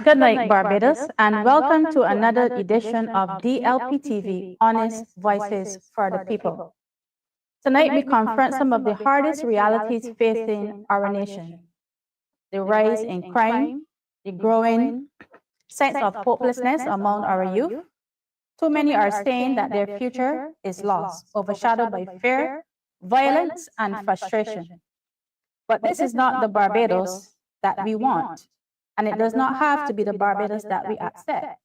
Good night, Barbados, and welcome to another edition of DLP TV, Honest Voices for the People. Tonight, we confront some of the hardest realities facing our nation: the rise in crime, the growing sense of hopelessness among our youth. Too many are saying that their future is lost, overshadowed by fear, violence, and frustration. But this is not the Barbados that we want, and it does not have to be the Barbados that we accept.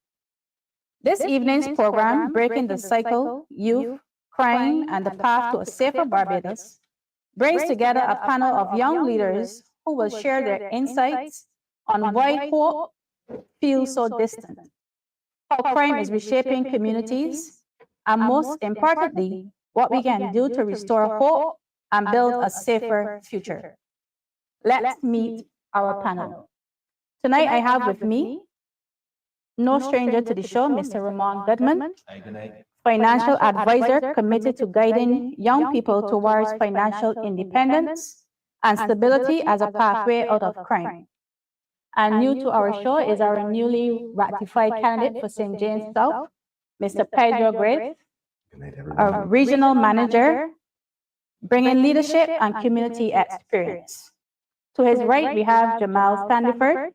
This evening's program, Breaking the Cycle, Youth, Crime, and the Path to a Safer Barbados, brings together a panel of young leaders who will share their insights on why hope feels so distant, how crime is reshaping communities, and most importantly, what we can do to restore hope and build a safer future. Let's meet our panel. Tonight, I have with me, no stranger to the show, Mr. Ramon Goodman, financial advisor committed to guiding young people towards financial independence and stability as a pathway out of crime. And new to our show is our newly ratified candidate for St. James South, Mr. Pedro Greaves, a regional manager, bringing leadership and community experience. To his right, we have Jamal Sandiford,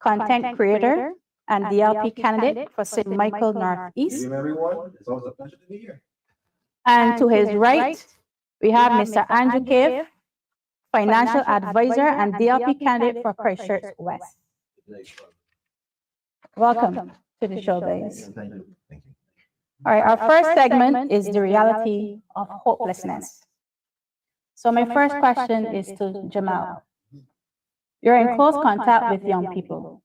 content creator and DLP candidate for St. Michael Northeast. Good evening, everyone. It's always a pleasure to be here. And to his right, we have Mr. Andrew Cave, financial advisor and DLP candidate for Christchurch West. Welcome to the show, guys. Thank you. Thank you. All right, our first segment is the reality of hopelessness. So my first question is to Jamal. You're in close contact with young people.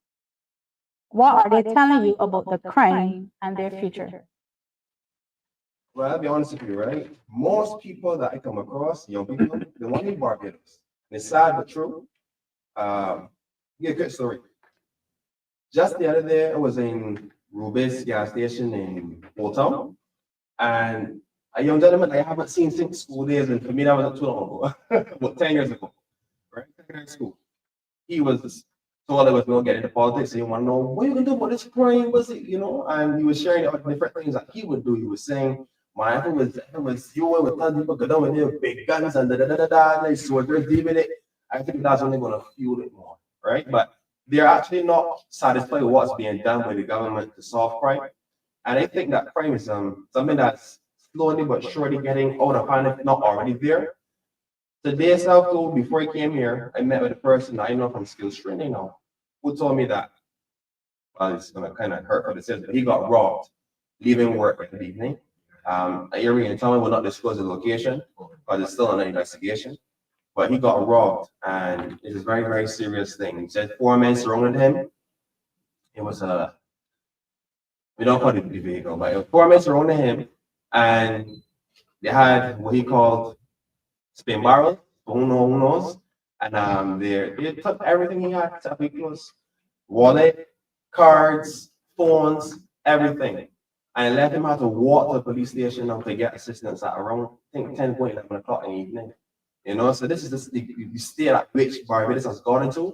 What are they telling you about the crime and their future? Well, I'll be honest with you, right? Most people that I come across, young people, they want to be Barbados. And it's sad but true. Give a quick story. Just the other day, I was in Rubis gas station in Old Town, and a young gentleman I haven't seen since school days, and for me that was not too long ago, about 10 years ago, right? Secondary school. He was told I was going to get into politics. He want to know what you can do about this crime, was it, And he was sharing all the different things that he would do. He was saying, "Man, if it was you, I would tell people go down with their big guns and they soldiers deal with it." I think that's only going to fuel it more, right? But they're actually not satisfied with what's being done by the government to solve crime. And I think that crime is something that's slowly but surely getting out of hand, if not already there. Today, before I came here, I met with a person I know from skills training now, who told me that, well, it's going to kind of hurt for the citizen, but he got robbed leaving work in the evening. An area in town will not disclose the location, but it's still under investigation. But he got robbed, and it's a very, very serious thing. He said 4 men surrounded him. It was we don't call it the vehicle, but 4 men surrounded him, and they had what he called spin barrel, who knows, and they took everything he had, clothes, wallet, cards, phones, everything, and left him have to walk to the police station now to get assistance at around, I think, 10, 11 o'clock in the evening. So this is the state at which Barbados has gotten to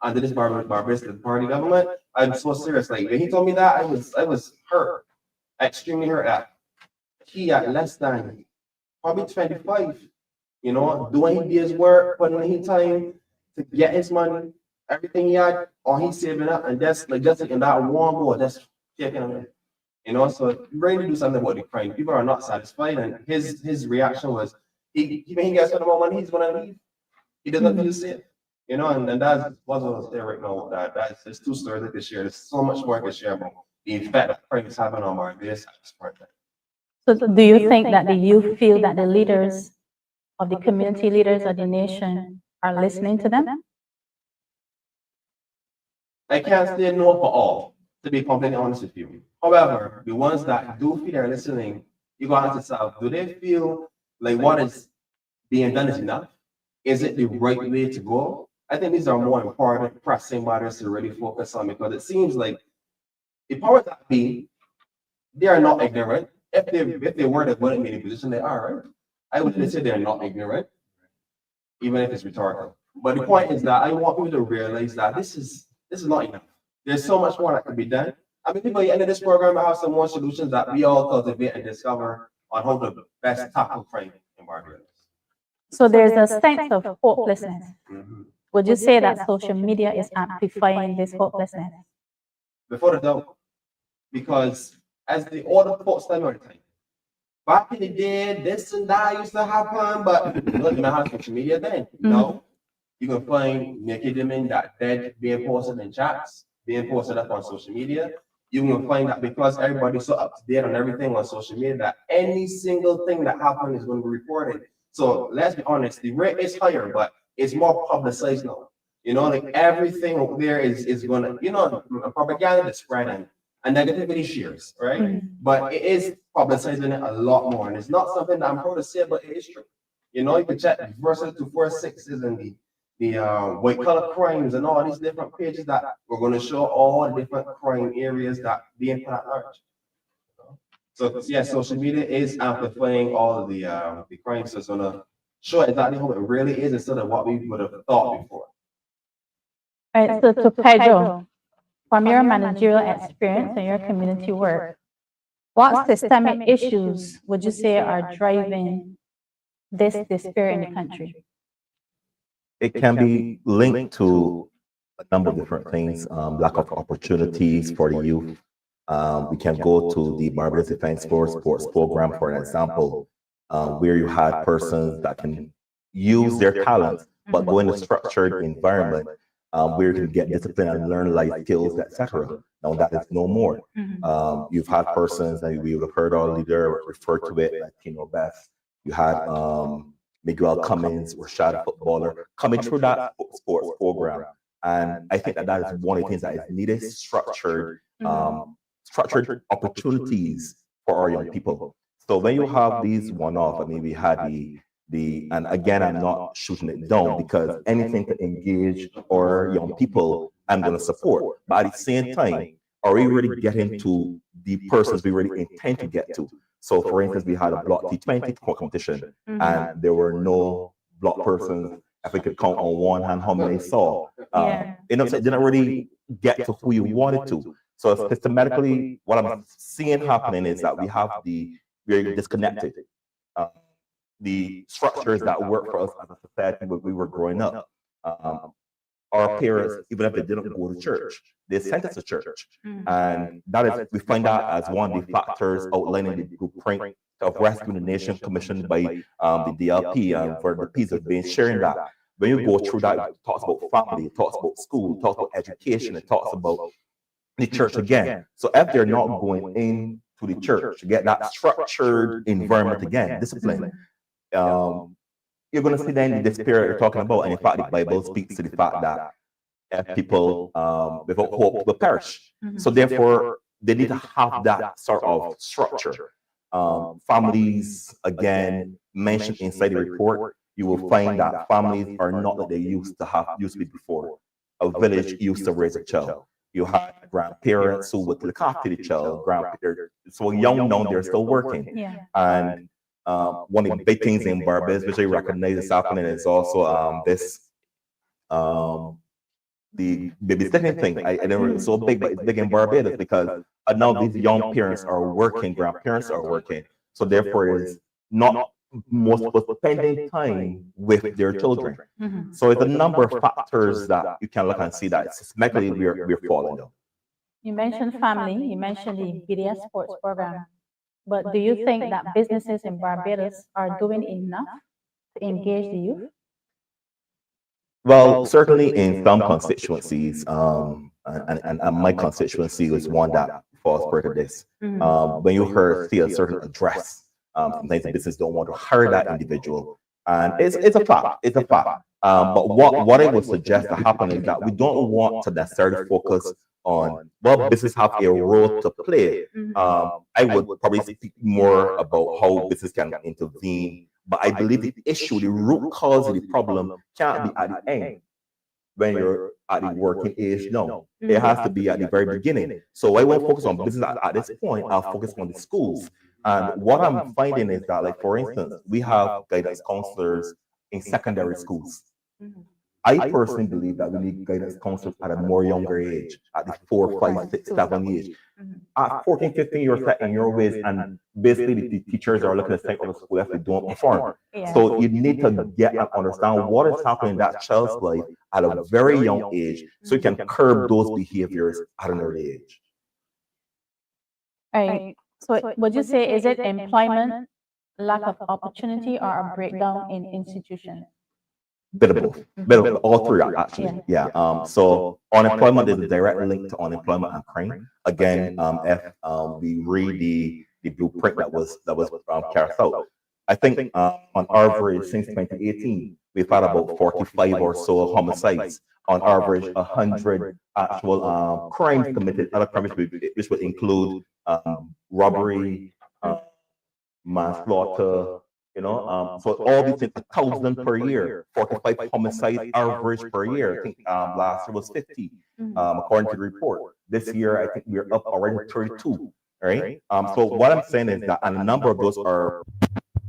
under this Barbados party government. I'm so serious. Like when he told me that, I was hurt, extremely hurt. That he at less than probably 25. Doing his work, putting in his time to get his money, everything he had, or he's saving up, and just in that one go, just taking him in. So really do something about the crime. People are not satisfied, and his reaction was, when he gets some more money, he's gonna leave. He doesn't feel safe, and that's what's on there right now. That's there's 2 stories I could share. There's so much more I could share about the effect that crime is having on Barbados at this point. So do you think that the youth feel that the leaders of the community leaders of the nation are listening to them? I can't say no for all, to be completely honest with you. However, the ones that do feel they're listening, you gotta ask yourself, do they feel like what is being done is enough? Is it the right way to go? I think these are more important, pressing matters to really focus on, because it seems like the powers that be, they are not ignorant. If they were, they wouldn't be in the position they are, right? I would say they're not ignorant, even if it's rhetorical. But the point is that I want people to realize that this is not enough. There's so much more that can be done. I mean, people at the end of this program have some more solutions that we all cultivate and discover on how to best tackle crime in Barbados. So there's a sense of hopelessness. Mhm. Would you say that social media is amplifying this hopelessness? Before the doubt, because as the older folks tell me all the time, back in the day, this and that used to happen, but look, you might have social media then. No, you can find naked women that dead being posted in chats, being posted up on social media. You can find that because everybody's so up to date on everything on social media, that any single thing that happened is going to be reported. So let's be honest, the rate is higher, but it's more publicized now. You know, like everything over there is gonna, you know, propaganda is spreading and negativity shares, right? But it is publicizing it a lot more. And it's not something that I'm proud to say, but it is true. You know, you can check verses to 4/6s and the white collar crimes and all these different pages that we're going to show all the different crime areas that being put at large. So yeah, social media is amplifying all of the crimes. So it's going to show exactly how it really is instead of what we would have thought before. All right, so to Pedro, from your managerial experience and your community work, what systemic issues would you say are driving this despair in the country? It can be linked to a number of different things, lack of opportunities for the youth. We can go to the Barbados Defense Force Sports Program, for an example, where you had persons that can use their talents, but go in a structured environment where you can get discipline and learn life skills, etc. Now that is no more. You've had persons, and we have heard our leader refer to it like Tino Beth. You had Miguel Cummins, Rashad, a footballer, coming through that sports program. And I think that is one of the things that is needed, structured opportunities for our young people. So when you have these one-off, I mean, we had and again, I'm not shooting it down because anything to engage our young people, I'm going to support. But at the same time, are we really getting to the persons we really intend to get to? So, for instance, we had a block T20 competition, and there were no block persons. If we could count on one hand how many saw, you know, so it didn't really get to who you wanted to. So, systematically, what I'm seeing happening is that we're disconnected. The structures that work for us as a society when we were growing up. Our parents, even if they didn't go to church, they sent us to church. And that is, we find that as one of the factors outlining the blueprint of Rescue the Nation commissioned by the DLP and for the peace of being sharing that. When you go through that, it talks about family, it talks about school, it talks about education, it talks about the church again. So if they're not going into the church to get that structured environment again, discipline, you're going to see then the despair you're talking about. And in fact, the Bible speaks to the fact that if people without hope will perish. So therefore, they need to have that sort of structure. Families, again, mentioned inside the report, you will find that families are not like they used to be before. A village used to raise a child. You had grandparents who would look after the child. So young now, they're still working. And one of the big things in Barbados, which I recognize is happening, is also the babysitting thing. I never it's so big, but it's big in Barbados because now these young parents are working, grandparents are working, so therefore it's not most people spending time with their children. So it's a number of factors that you can look and see that systematically we're falling down. You mentioned family, you mentioned the BDS sports program. But do you think that businesses in Barbados are doing enough to engage the youth? Well, certainly in some constituencies, and my constituency is one that falls part of this. When you see a certain address, sometimes the business don't want to hire that individual, and it's a fact. It's a fact. But what I would suggest to happen is that we don't want to necessarily focus on, well, business have a role to play. I would probably speak more about how business can intervene. But I believe the issue, the root cause of the problem can't be at the end when you're at the working age. No, it has to be at the very beginning. So I won't focus on business at this point. I'll focus on the schools. And what I'm finding is that, like, for instance, we have guidance counselors in secondary schools. I personally believe that we need guidance counselors at a more younger age, at the 4, 5, 6, 7 age. At 14, 15, you're set in your ways, and basically the teachers are looking to send out of school if they don't perform. Yeah. So you need to get and understand what is happening in that child's life at a very young age, so you can curb those behaviors at an early age. Right. So would you say, is it employment, lack of opportunity, or a breakdown in institutions? Bit of both, all three actually. Yeah. So unemployment is a direct link to unemployment and crime. Again, if we read the blueprint that was carried out, I think on average since 2018 we've had about 45 or so homicides. On average, 100 actual crimes committed, other crimes which would include robbery, manslaughter. So all these things, 1,000 per year, 45 homicides average per year. I think last year was 50, according to the report. This year, I think we're up already 32, right? So what I'm saying is that, and a number of those are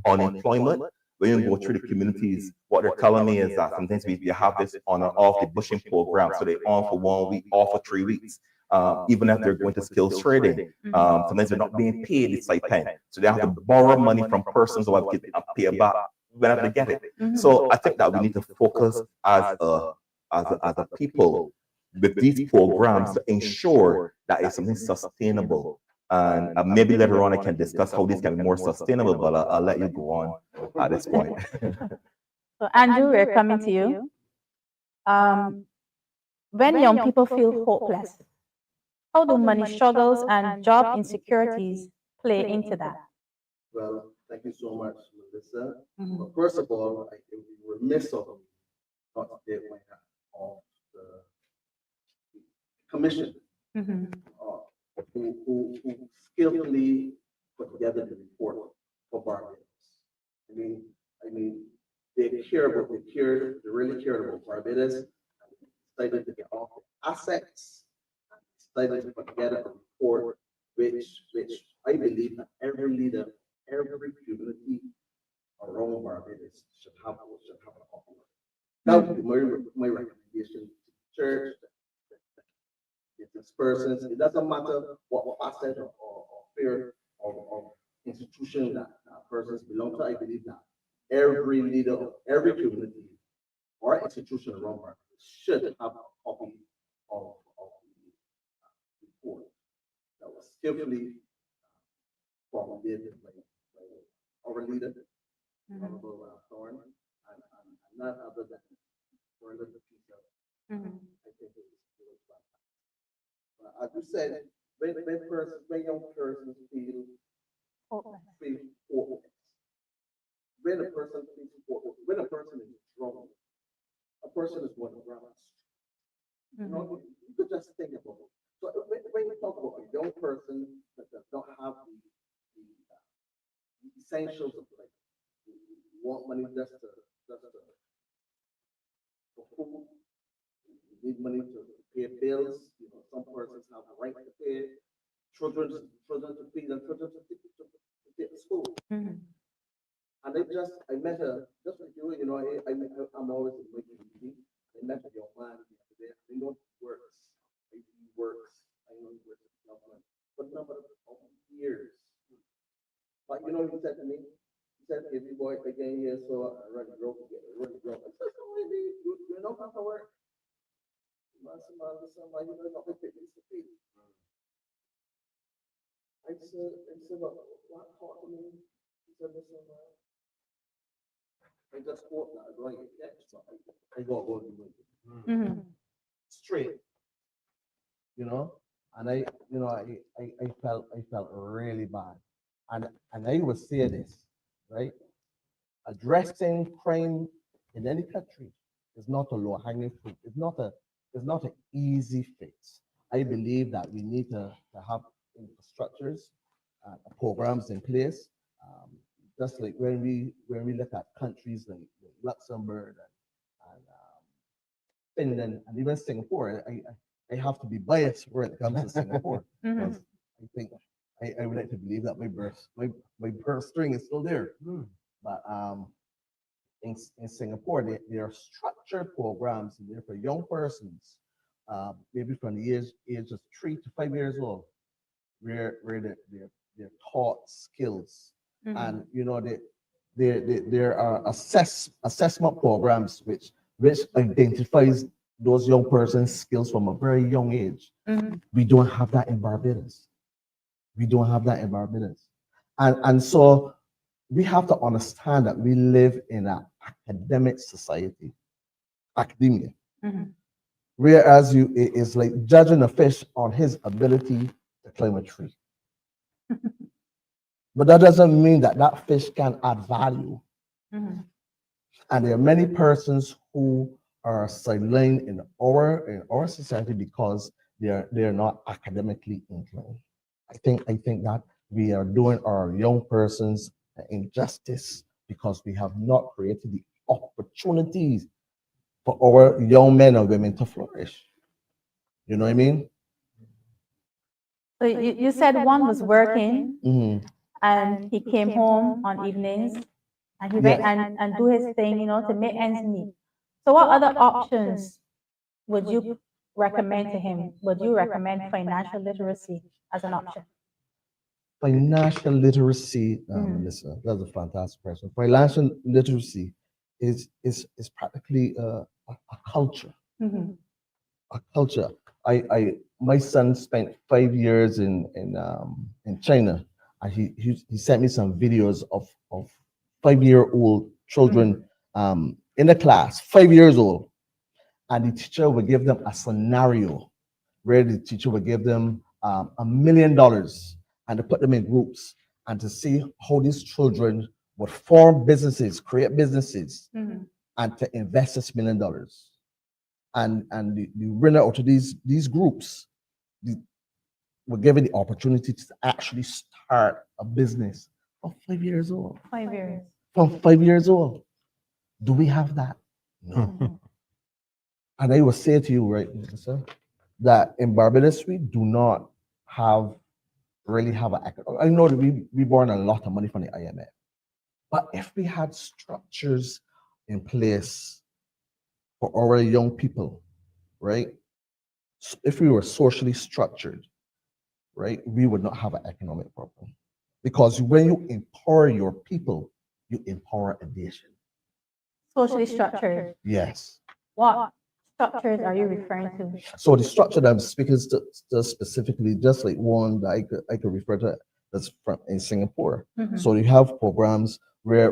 unemployment. When you go through the communities, what they're telling me is that sometimes we have this on and off the bushing program. So they on for 1 week, off for 3 weeks. Even if they're going to skills trading, sometimes they're not being paid the stipend. So they have to borrow money from persons who have to pay back whenever they get it. So I think that we need to focus as a people with these programs to ensure that it's something sustainable. And maybe later on I can discuss how this can be more sustainable, but I'll let you go on at this point. So Andrew, we're coming to you. When young people feel hopeless, how do money struggles and job insecurities play into that? Well, thank you so much, Melissa. Well, first of all, it would be remiss of me not to give my hat of the commission who skillfully put together the report for Barbados. I mean, they really cared about Barbados, decided to get off the assets, decided to put together a report which I believe that every leader, every community around Barbados should have a copy of. That would be my recommendation to the church, business persons. It doesn't matter what facet or sphere of institution that persons belong to. I believe that every leader of every community or institution around Barbados should have a copy of the report that was skillfully formulated by our leader, Honorable Thorne, and not other than for a little piece of, I think it was fantastic. As you said, when young persons feel hopeless, when a person feels hopeless, when a person is wrong, a person is going to run. You could just think about it. So when you talk about a young person that does not have the essentials of life, you want money just for food, you need money to pay bills. Some persons have the right to pay children to feed and children to take to school. And I met her just like you. I'm always in my community. I met a young man the other day. I know he works. He works. I know he works at the government, but number of years. But he said to me, if you boy again here, so I run broke again, really broke. I said, so maybe you know how to work. Somebody not to feed. I said, what talk to me? He said, listen, I just thought that I was going to get so I got to do it. Straight. And I felt really bad. And I would say this, right? Addressing crime in any country is not a low-hanging fruit. It's not an easy fix. I believe that we need to have infrastructures, programs in place. Just like when we look at countries like Luxembourg and Finland and even Singapore, I have to be biased when it comes to Singapore. Because I think I would like to believe that my birth string is still there. But in Singapore, there are structured programs there for young persons, maybe from the age of 3 to 5 years old, where they're taught skills. And there are assessment programs which identifies those young persons' skills from a very young age. We don't have that in Barbados. We don't have that in Barbados. And so we have to understand that we live in an academic society, academia. Whereas it's like judging a fish on his ability to climb a tree. But that doesn't mean that that fish can add value. And there are many persons who are sidelined in our society because they're not academically inclined. I think that we are doing our young persons an injustice because we have not created the opportunities for our young men and women to flourish. You know what I mean? So you said one was working Mhm. and he came home on evenings and he went and do his thing, to make ends meet. So what other options would you recommend to him? Would you recommend financial literacy as an option? Financial literacy, Melissa, that's a fantastic question. Financial literacy is practically a culture. A culture. My son spent 5 years in China, and he sent me some videos of 5-year-old children in the class, 5 years old, and the teacher would give them a scenario where the teacher would give them $1 million and to put them in groups and to see how these children would form businesses, create businesses, and to invest $1 million. And the winner out of these groups were given the opportunity to actually start a business from 5 years old. 5 years. From 5 years old. Do we have that? No. And I will say to you, right, sir, that in Barbados we do not really have an. I know that we borrowed a lot of money from the IMF, but if we had structures in place for our young people, right? If we were socially structured, right, we would not have an economic problem. Because when you empower your people, you empower a nation. Socially structured. Yes. What structures are you referring to? So the structure that I'm speaking to specifically, just like one that I could refer to that's from in Singapore. So you have programs where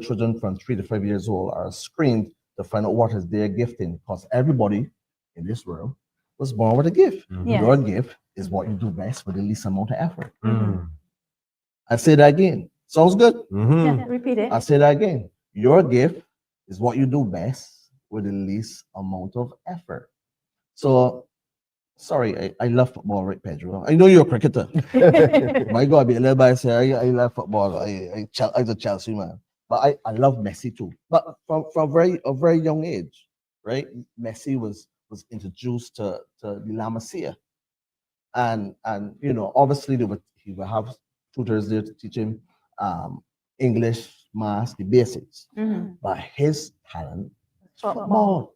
children from 3 to 5 years old are screened to find out what is their gifting, because everybody in this world was born with a gift. Yes. Your gift is what you do best with the least amount of effort. I say that again. Sounds good? Yeah, repeat it. I say that again. Your gift is what you do best with the least amount of effort. So, sorry, I love football, right, Pedro? I know you're a cricketer. My God, be a little bit say I love football. I'm a Chelsea man, but I love Messi too. But from a very young age, right? Messi was introduced to the La Masia, and obviously he would have tutors there to teach him English, math, the basics. But his talent is football.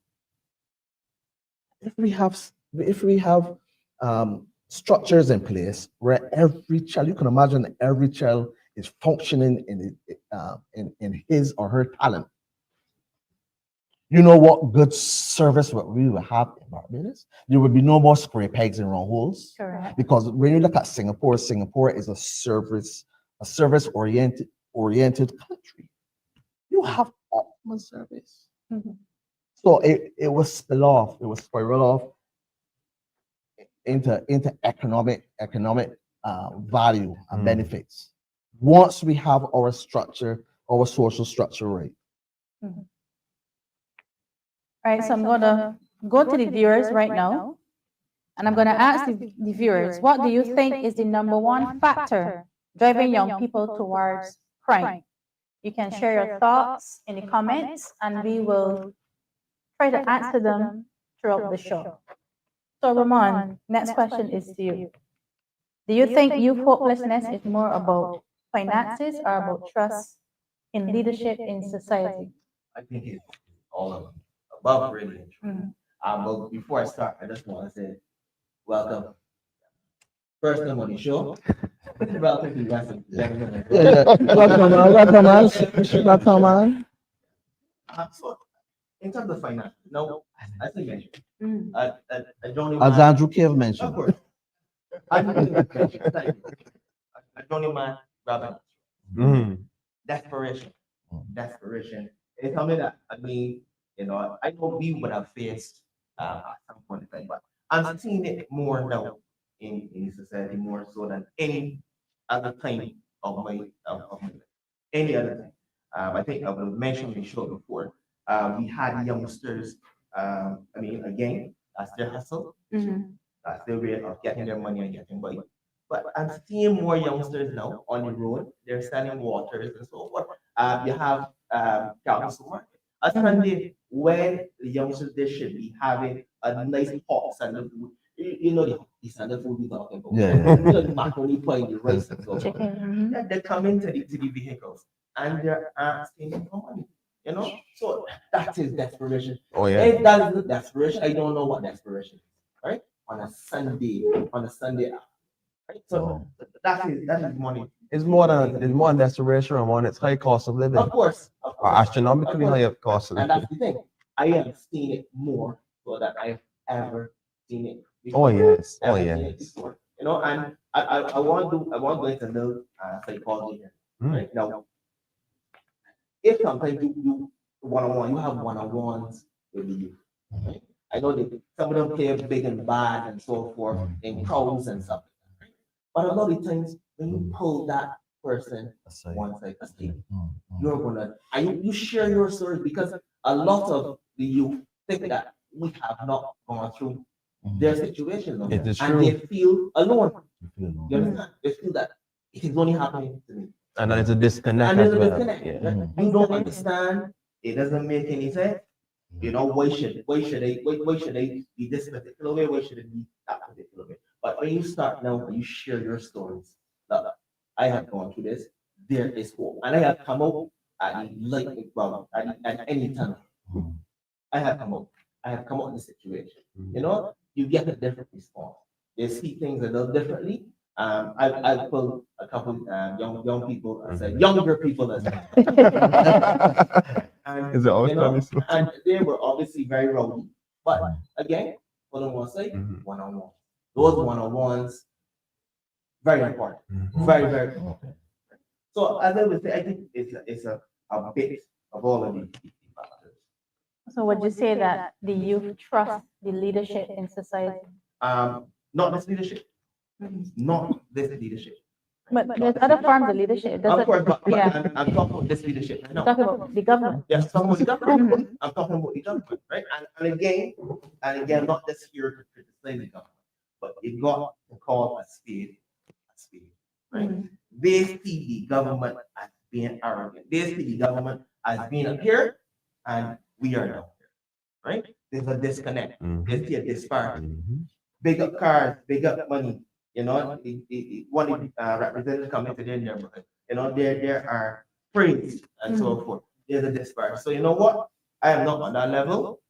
If we have structures in place where every child, you can imagine every child is functioning in his or her talent. You know what good service what we will have in Barbados? There will be no more square pegs in round holes. Correct. Because when you look at Singapore is a service oriented country. You have optimal service. So it was spiral off into economic value and benefits. Once we have our structure, our social structure right. Right, so I'm going to go to the viewers right now, and I'm going to ask the viewers, what do you think is the #1 factor driving young people towards crime? You can share your thoughts in the comments, and we will try to answer them throughout the show. So, Ramon, next question is to you. Do you think youth hopelessness is more about finances or about trust in leadership in society? I think it's all of above really. Mhm. But before I start, I just want to say welcome. First time on the show. Welcome to Western. Welcome, man. So, in terms of finance, no, as I mentioned, Mm. I don't As Andrew Cave Of mentioned. course. I didn't mention, thank you. I don't mind grabbing desperation. Desperation. It's something that I mean, I know we would have faced at some point in time, but I'm seeing it more now in society more so than any other time of my life. Any other time. I think I would have mentioned the show before. We had youngsters, again, that's their hustle, Mhm. that's their way of getting their money and getting by. But I'm seeing more youngsters now on the road. They're selling waters and so forth. You have Calvin Supermarket. A Sunday when the youngsters they should be having a nice hot Sunday food. You know the Sunday food we talking about. Yeah. You know the macaroni pie, the rice and so forth. Chicken. Mhm. Yeah, they come into the vehicles and they're asking for money. So that is desperation. Oh If that is not desperation, I don't know what desperation is, right? On a Sunday, right? So that is money. It's more than desperation, Ramon. It's high cost of living. Of course, Or astronomically higher cost of and living. that's the thing. I have seen it more so that I've ever seen it Oh before. yes. Oh Ever seen it yes. before. And I want to go into a little psychology here, right? Now, if sometimes you one-on-one, you have one-on-ones with the youth, right? I know that some of them play big and bad and so forth in crowds and stuff, right? But a lot of times when you pull that person one side aside, you're gonna and you share your story because a lot of the youth think that we have not gone through their situations It is and they true. feel alone. You understand? They feel that it is only happening to me. And there's a disconnect And as there's a well. disconnect. Yeah. You don't understand. It doesn't make any sense. Why should I be this particular way? Why should it be that particular way? But when you start now and you share your stories, that I have gone through this, there is hope. And I have come out at the lightning well at any time. I have come out. I have come out in the situation. You get a different response. They see things a little differently. I pulled a couple young people, I said younger people as and Is it always funny? and they were obviously very rowdy. But again, what I want to say, Mhm. one-on-one. Those one-on-ones, very important. Very, very important. So as I would say, I think it's a bit of all of these factors. So would you say that the youth trust the leadership in society? Not this leadership, Mhm. not this leadership. But there's other forms of leadership. Of Doesn't, course, but yeah. I'm talking about this leadership right now. Talking about the government. Yes, talking about the government. Mhm. I'm talking about the government, right? And again, not just here to criticize the government, but it got to call a spade, right? Mhm. They see the government as being arrogant. They see the government as being up here, and we are down here, right? There's a disconnect. They see a disparity. Big up cars, big up money. One representative coming to their neighborhood. There are praise and so forth. There's a disparity. So you know what? I am not on that level.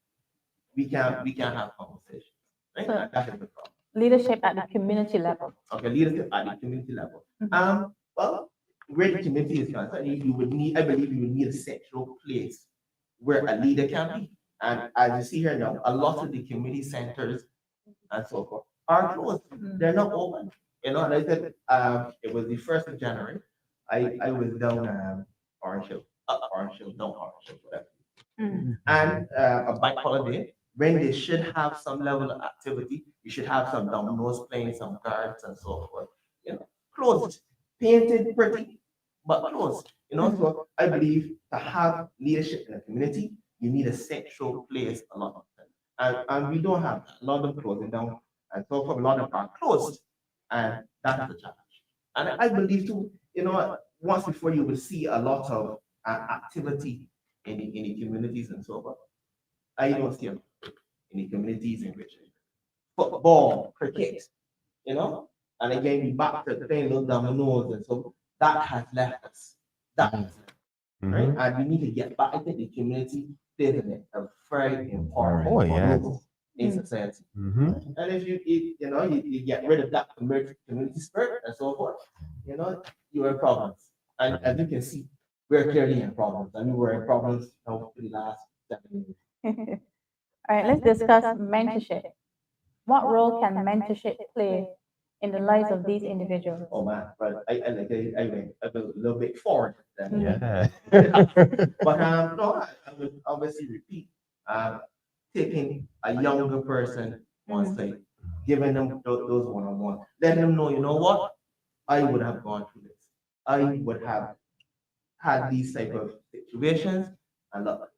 We can have conversations, right? So- That is the problem. Leadership at the community level. Okay, leadership at the community level. Mhm. Well, where the community is concerned, you would need, I believe, you would need a central place where a leader can be. And as you see here now, a lot of the community centers and so forth are closed. They're not open. And I said, it was the 1st of January. I was down Orange Hill, down Orange Hill, whatever. Mm. And a bank holiday when they should have some level of activity. You should have some dominoes playing, some cards and so forth. Closed, painted pretty, but closed. So I believe to have leadership in a community, you need a central place a lot of times. And we don't have that. A lot of them closing down, and so forth. A lot of them are closed, and that's the challenge. And I believe too, once before you will see a lot of activity in the communities and so forth. I don't see them in the communities in which football, cricket, and again we back to playing little dominoes and so that has left us. That has left us. right? Mhm. And we need to get back. I think the community plays a very important Oh, yeah. role in society. Mhm. And if you get rid of that community spirit and so forth, you're in problems. And as you can see, we're clearly in problems. I mean, we're in problems for the last 7 years. All right, let's discuss mentorship. What role can mentorship play in the lives of these individuals? Oh man, but I went a little bit forward then. Yeah. But no, I would obviously repeat, taking a younger person on site, giving them those one-on-one, letting them know, you know what, I would have gone through this. I would have had these type of situations, and look,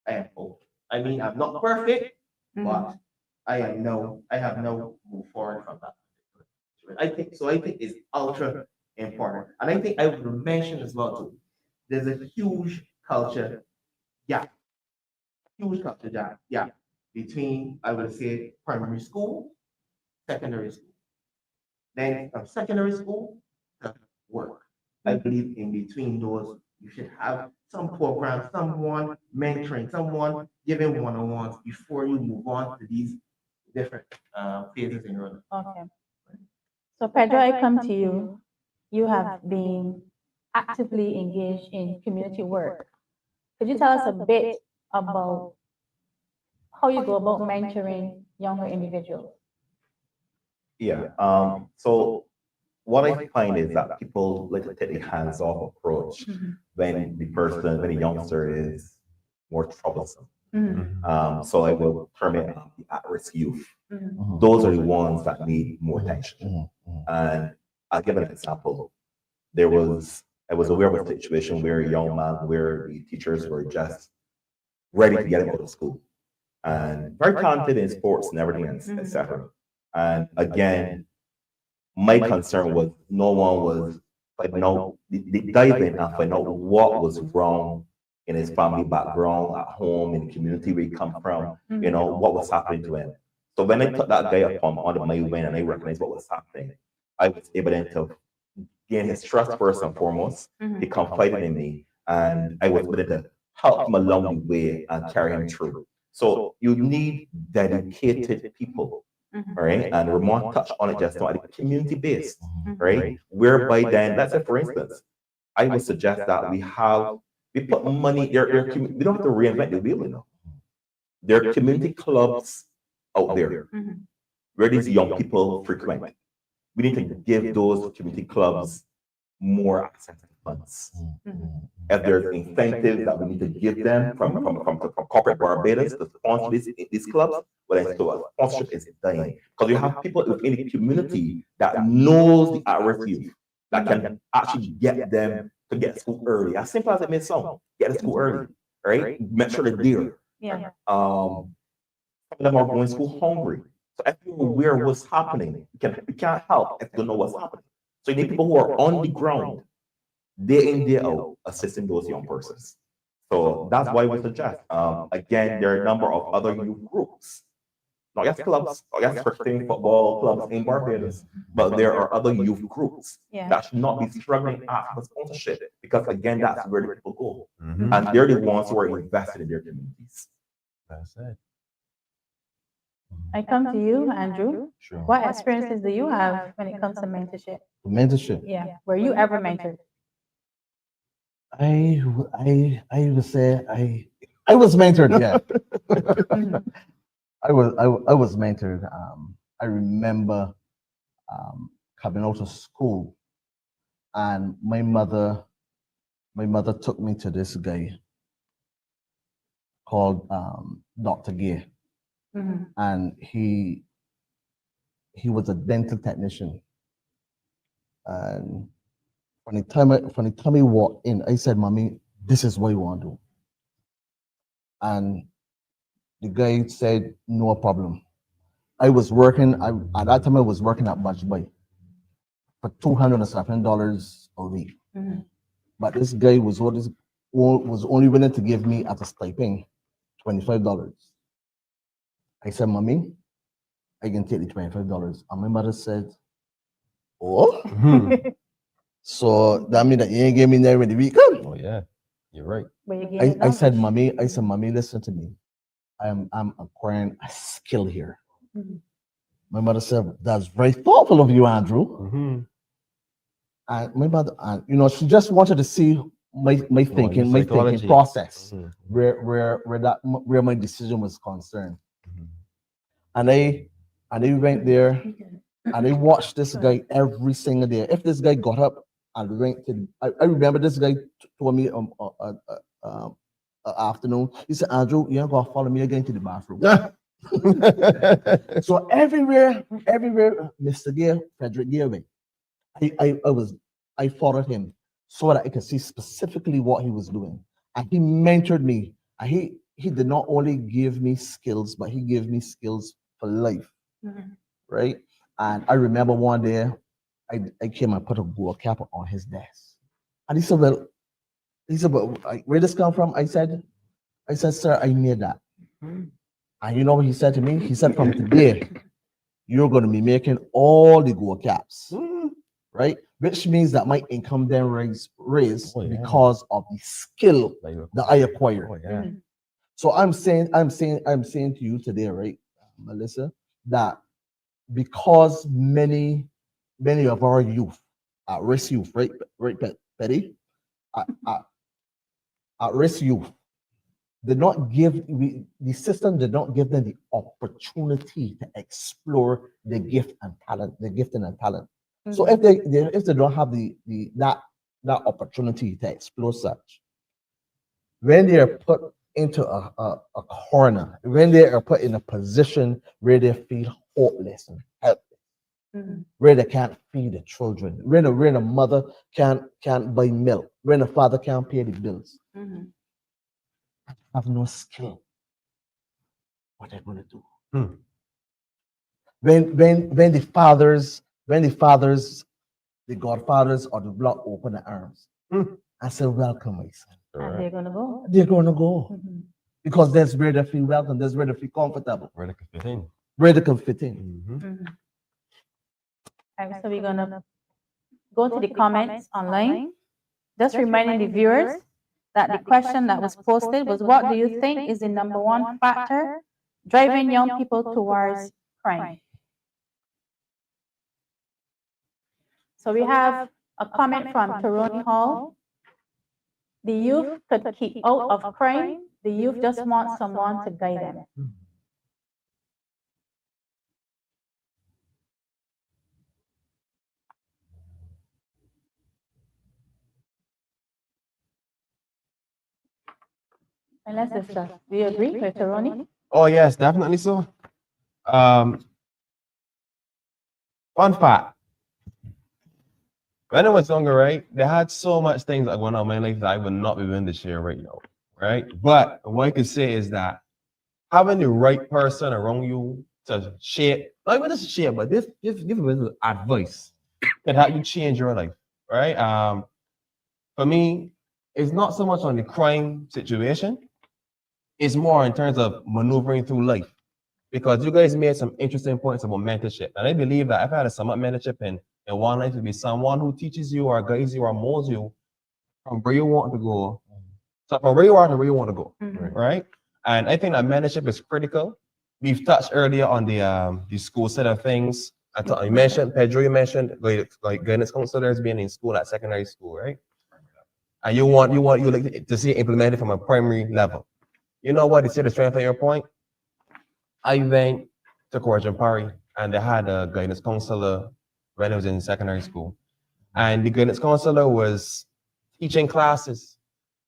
I am old. I mean, I'm not perfect, but I have now moved forward from that. I think it's ultra important. And I think I would mention as well too, there's a huge culture gap, between, I would say, primary school, secondary school. Then from secondary school to work. I believe in between those, you should have some program, someone mentoring, someone giving one-on-ones before you move on to these different phases in your life. Okay. So Pedro, I come to you. You have been actively engaged in community work. Could you tell us a bit about how you go about mentoring younger individuals? Yeah. So what I find is that people like to take a hands-off approach when the youngster is more troublesome. So I will term it the at-risk youth. Those are the ones that need more attention. And I'll give an example. I was aware of a situation where a young man, where the teachers were just ready to get him out of school, and very talented in sports and everything, etc. And again, my concern was no one was like diving and find out what was wrong in his family background, at home, in the community where he come from, what was happening to him. So when I took that guy upon under my wing and I recognized what was happening, I was able then to gain his trust first and foremost. He confided in me, and I was able to help him along the way and carry him through. So you need dedicated people, right? And Ramon touched on it just now, the community based, right? Whereby then, let's say for instance, I would suggest that we put money, we don't have to reinvent the wheel, There are community clubs out there where these young people frequent. We need to give those community clubs more access to funds. If there's incentives that we need to give them from corporate Barbados to sponsor these clubs, well, then sponsorship is dying. Because you have people within the community that knows the at-risk youth, that can actually get them to get to school early. As simple as it may sound, get to school early, right? Make sure they're there. Yeah. Some of them are going to school hungry. So if you're aware of what's happening, you can't help if you don't know what's happening. So you need people who are on the ground, day in, day out, assisting those young persons. So that's why we suggest. Again, there are a number of other youth groups, not just clubs, not just christian football clubs in Barbados, but there are other youth groups that should not be struggling after sponsorship, because again, that's where the people go. And they're the ones who are invested in their communities. That's it. I come to you, Andrew. Sure. What experiences do you have when it comes to mentorship? Mentorship. Yeah. Were you ever mentored? I would say I was mentored. Yeah, I was mentored. I remember coming out of school, and my mother took me to this guy called Dr. Gay, and he was a dental technician. And from the time he walked in, I said, "Mommy, this is what you want to do." And the guy said, "No problem." I was working. At that time I was working at Batch Boy for $207 a week. But this guy was only willing to give me at a stipend $25. I said, "Mommy, I can take the $25." And my mother said, "Oh." So that means that you ain't gave me there with the weekend. Oh yeah. You're right. Where you gain I said, knowledge. mommy, listen to me. I'm acquiring a skill here. Mhm. My mother said, that's very thoughtful of you, Andrew. Mm-hmm. And my mother, you know, she just wanted to see my thinking psychology. process, Mhm. where my decision was concerned. Mhm. And I went there and I watched this guy every single day. If this guy got up and went to, I remember this guy told me afternoon. He said, Andrew, you're gonna follow me again to the bathroom. So everywhere, Mr. Gear, Frederick Gear went. I followed him so that I could see specifically what he was doing. And he mentored me. And he did not only give me skills, but he gave me skills for life. Mhm. Right? And I remember one day I came and put a gold cap on his desk. And he said, well, where this come from? I said, sir, I made that. And you know what he said to me? He said, from today, you're going to be making all the gold caps, right? Which means that my income then raised Oh, yeah. because of the skill that I acquired. Oh, yeah. So I'm saying to you today, right, Melissa, that because many of our youth, at-risk youth, right, Betty, at-risk youth, the system did not give them the opportunity to explore the gift and talent, the gifting and talent. So if they don't have that opportunity to explore such, when they are put into a corner, when they are put in a position where they feel hopeless and helpless, where they can't feed the children, when a mother can't buy milk, when a father can't pay the bills, have no skill, what they're going to do? When the fathers, the godfathers or the block open their arms, I say, welcome, my son. And they're gonna go. They're going to go Mhm. because that's where they feel welcome, that's where they feel comfortable, Where they can fit in. where they can fit in. Mhm. Mhm. All right, so we're gonna go to the comments online. Just reminding the viewers that the question that was posted was, what do you think is the number one factor driving young people towards crime? So we have a comment from Toroni Hall. The youth could keep out of crime. The youth just want someone to guide them. And let's discuss. Do you agree with Toroni? Oh yes, definitely so. Fun fact. When I was younger, right, they had so much things that going on in my life that I would not be willing to share right now, right? But what I can say is that having the right person around you to share, not even just share, but this give a little advice can help you change your life, right? For me, it's not so much on the crime situation, it's more in terms of maneuvering through life. Because you guys made some interesting points about mentorship. And I believe that if I had to sum up mentorship in one life, to be someone who teaches you or guides you or molds you from where you want to go. So from where you are to where you want to go, right? And I think that mentorship is critical. We've touched earlier on the school set of things. I thought you mentioned, Pedro, you mentioned like guidance counselors being in school at secondary school, right? And you like to see it implemented from a primary level. You know what? To see the strength of your point, I went to Courage Parry and they had a guidance counselor when I was in secondary school. And the guidance counselor was teaching classes.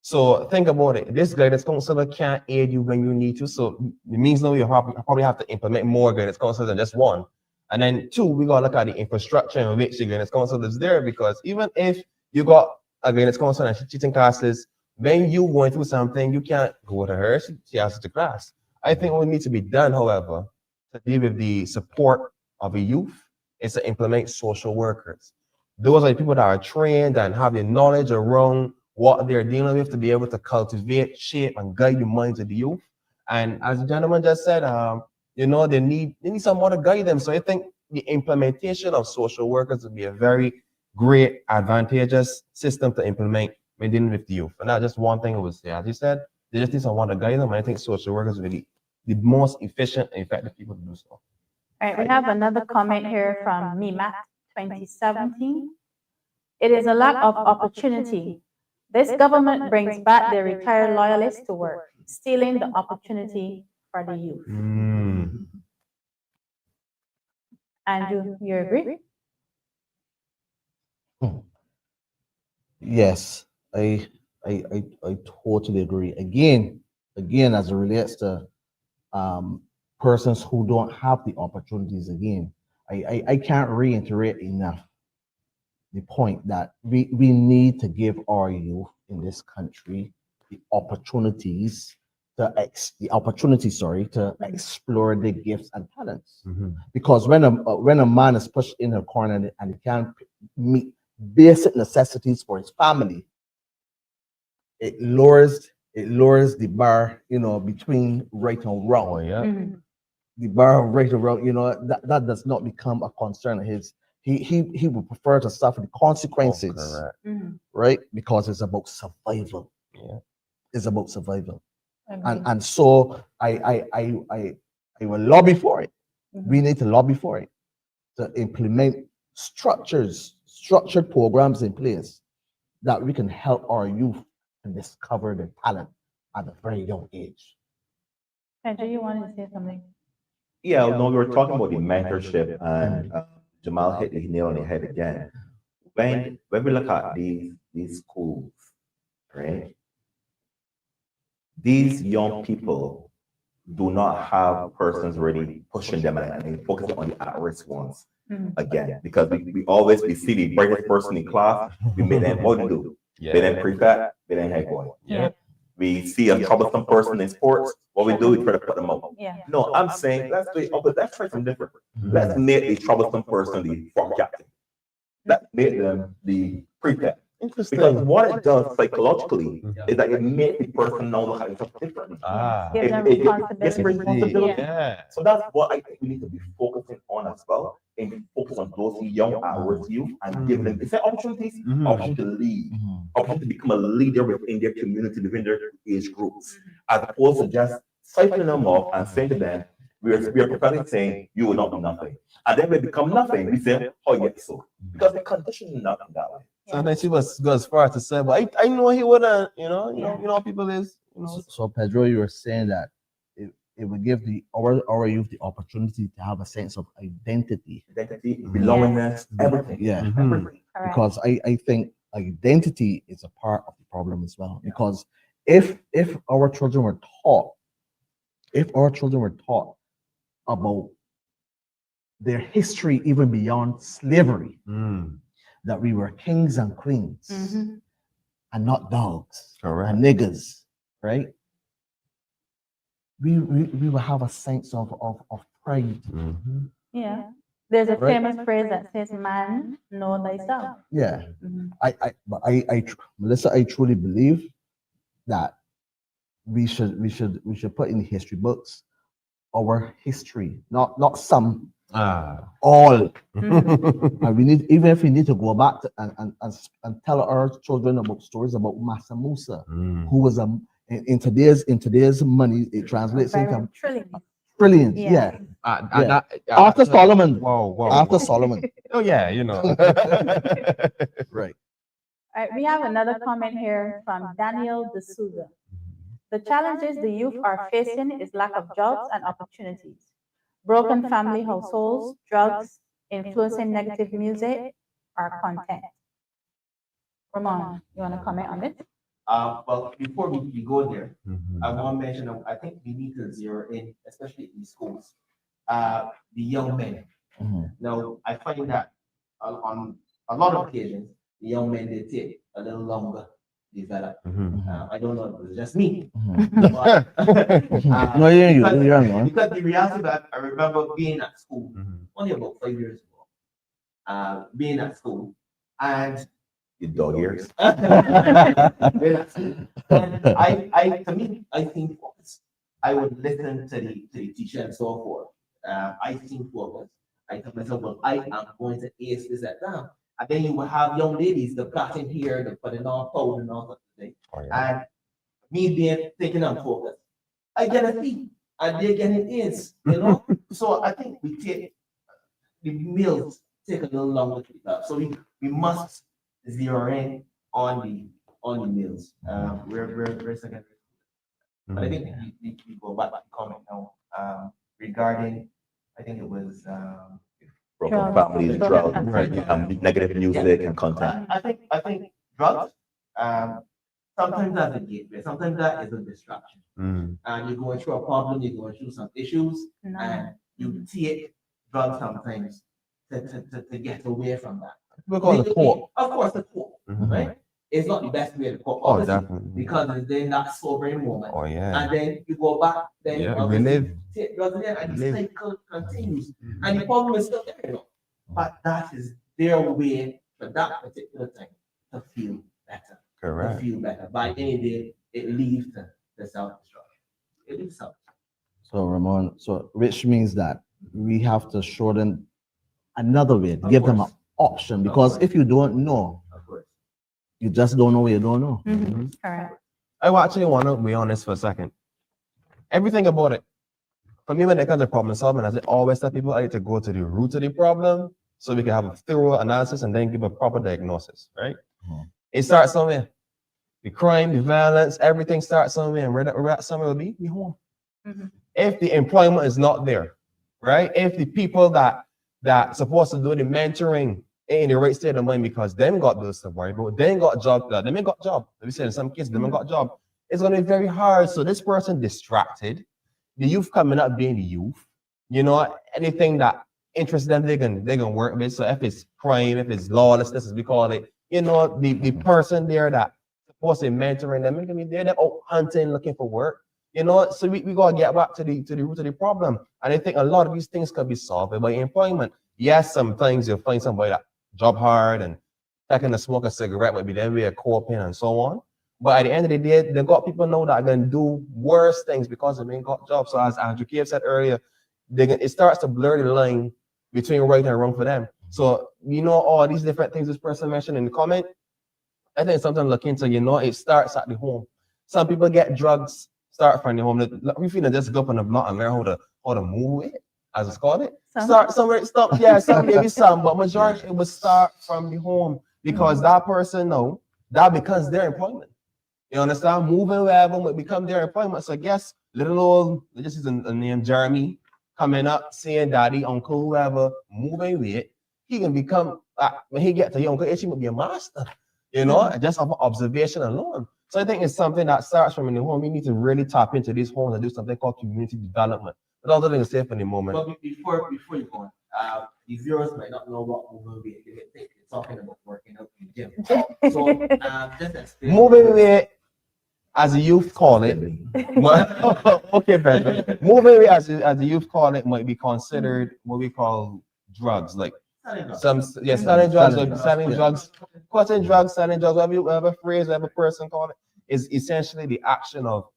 So think about it. This guidance counselor can't aid you when you need to. So it means now you probably have to implement more guidance counselors than just one. And then two, we gotta look at the infrastructure in which the guidance counselor is there, because even if you got a guidance counselor and she's teaching classes, when you going through something, you can't go to her, she has to class. I think what needs to be done, however, to deal with the support of a youth is to implement social workers. Those are the people that are trained and have the knowledge around what they're dealing with to be able to cultivate, shape, and guide the minds of the youth. And as the gentleman just said, you know, they need someone to guide them. So I think the implementation of social workers would be a very great, advantageous system to implement when dealing with the youth. And that's just one thing I would say. As you said, they just need someone to guide them. And I think social workers are really the most efficient and effective people to do so. All right, we have another comment here from MIMAT 2017. It is a lack of opportunity. This government brings back the retired loyalists to work, stealing the opportunity for the youth. Andrew, you agree? Yes, I totally agree. Again, as it relates to persons who don't have the opportunities, again, I can't reiterate enough the point that we need to give our youth in this country the opportunities to explore their gifts and talents. Because when a man is pushed in a corner and he can't meet basic necessities for his family, it lowers the bar, between right and wrong. Oh, yeah. The bar of right and wrong, that does not become a concern of his. He would prefer to suffer the consequences, Correct. right? Because it's about survival. Yeah. It's about survival. And so I will lobby for it. We need to lobby for it, to implement structured programs in place that we can help our youth to discover their talent at a very young age. Pedro, you wanted to say something? Yeah, no, we were talking about the mentorship, and Jamal hit the nail on the head again. When we look at these schools, right? These young people do not have persons really pushing them and focusing on the at-risk ones again, because we always see the brightest person in class, we make them what to do. Yeah. They then prefect, they then head boy. Yeah. We see a troublesome person in sports, what we do, we try to put them out. Yeah. No, I'm saying let's do it, but let's try something different. Let's make the troublesome person the front captain. Let's make them the prefect. Interesting. Because what it does psychologically is that it makes the person know how to do differently. Give them It gives responsibility. responsibility. Yeah. So that's what I think we need to be focusing on as well, and focus on those young at-risk youth and give them opportunities, opportunity to lead, opportunity to become a leader within their community, within their age groups, as opposed to just siphoning them off and saying to them, we are prophetically saying you will not do nothing. And then we become nothing. We say, oh yes, so. Because the condition is not that way. Sometimes he was go as far as to say, but I know he wouldn't, you know, people is, So Pedro, you were saying that it would give our youth the opportunity to have a sense of identity. Identity, belongingness, everything. Yeah. Everything. Because I think identity is a part of the problem as well. Because if our children were taught about their history even beyond slavery, that we were kings and queens and not dogs Correct. and niggas, right? We will have a sense of pride. Yeah. There's a Right. famous phrase that says, man, know thyself. Yeah. Mhm. Melissa, I truly believe that we should put in the history books our history, not some, all. And we need, even if we need to go back to, and tell our children about stories about Massa Musa, who was in today's money, it translates into trillions. Yeah. After Solomon. Whoa. After Solomon. Oh yeah, you know. Right. All right, we have another comment here from Daniel D'Souza. The challenges the youth are facing is lack of jobs and opportunities, broken family households, drugs, influencing negative music, or content. Ramon, you want to comment on this? Well, before we go there, I want to mention, I think we need to zero in, especially in schools, the young men. Now, I find that on a lot of occasions, the young men, they take a little longer to develop. I don't know if it's just me. But, No, you're young, man. because the reality that I remember being at school, only about 5 years ago, being at school, and You dog ears. being at school, and to me, I think focus. I would listen to the teacher and so forth. I think focus. I tell myself, well, I am going to ace this exam. And then you will have young ladies, the plaiting hair, the putting on powder and all sorts of things. Oh, yeah. And me being thinking I'm focused. I get a fee, and they get it is, you know. So I think we take the meals take a little longer to develop. So we must zero in on the meals. We're second. But I think we go back to the comment now regarding, I think it was Broken Drugs. families, Drugs. drugs, Right. negative music and content. I think drugs sometimes that's a gateway, sometimes that is a distraction. Mm. And you're going through a problem, you're going through some issues, and you take drugs sometimes to get away from that. We call it court. Of course, the court, Mhm. right? It's not the best way to cope, Oh, obviously, definitely. because it's then that sobering moment. Oh, yeah. And then you go back, then Yeah, obviously relive. take drugs again, and the Relive. cycle continues. And the problem is still there, you know. But that is their way for that particular time to feel better. To Correct. feel better. By any day, it leads to self-destruction. It leads to So Ramon, so which means that we have to show them another way, Of give them an course. option. Because course. if you don't know, of course. you just don't know what you don't know. Mhm. Correct. I actually want to be honest for a second. Everything about it. For me, when it comes to problem solving, as I always tell people, I need to go to the root of the problem so we can have a thorough analysis and then give a proper diagnosis, right? Mhm. It starts somewhere. The crime, the violence, everything starts somewhere. And where that somewhere will be home. Mhm. If the employment is not there, right? If the people that supposed to do the mentoring ain't in the right state of mind because them got bills to worry about, they ain't got job, them ain't got job. Let me say in some cases, them ain't got job. It's gonna be very hard. So this person distracted, the youth coming up being the youth, you know, anything that interests them, they're gonna work with. So if it's crime, if it's lawlessness, as we call it, you know, the person there that supposed to be mentoring them, they're out hunting, looking for work. You know, so we gotta get back to the root of the problem. And I think a lot of these things can be solved by employment. Yes, sometimes you'll find somebody that job hard and taking to smoke a cigarette might be their way of coping and so on. But at the end of the day, they got people know that are gonna do worse things because they ain't got jobs. So as Andrew Cave said earlier, it starts to blur the line between right and wrong for them. So you know all these different things this person mentioned in the comment. I think something to look into, you know, it starts at the home. Some people get drugs, start from the home. We feel just go up on the block and learn how to move it, as it's called it. Some. Start somewhere, stop, yeah, some maybe some, but majority it will start from the home because that person know that becomes their employment. You understand? Moving wherever will become their employment. So I guess little old, this is a name Jeremy, coming up, saying daddy, uncle, whoever, moving with it, he can become when he gets to your uncle, he might be a master. You know, just off of observation alone. So I think it's something that starts from in the home. We need to really tap into these homes and do something called community development. But all the things safe in the moment. But before you go on, the viewers might not know what moving weight. They think you're talking about working out in the gym. So just explain. Moving weight, as the youth call it, okay, Pedro. Moving weight, as the youth call it, might be considered what we call drugs, like selling drugs, cutting drugs, selling drugs, whatever phrase, whatever person call it, is essentially the action of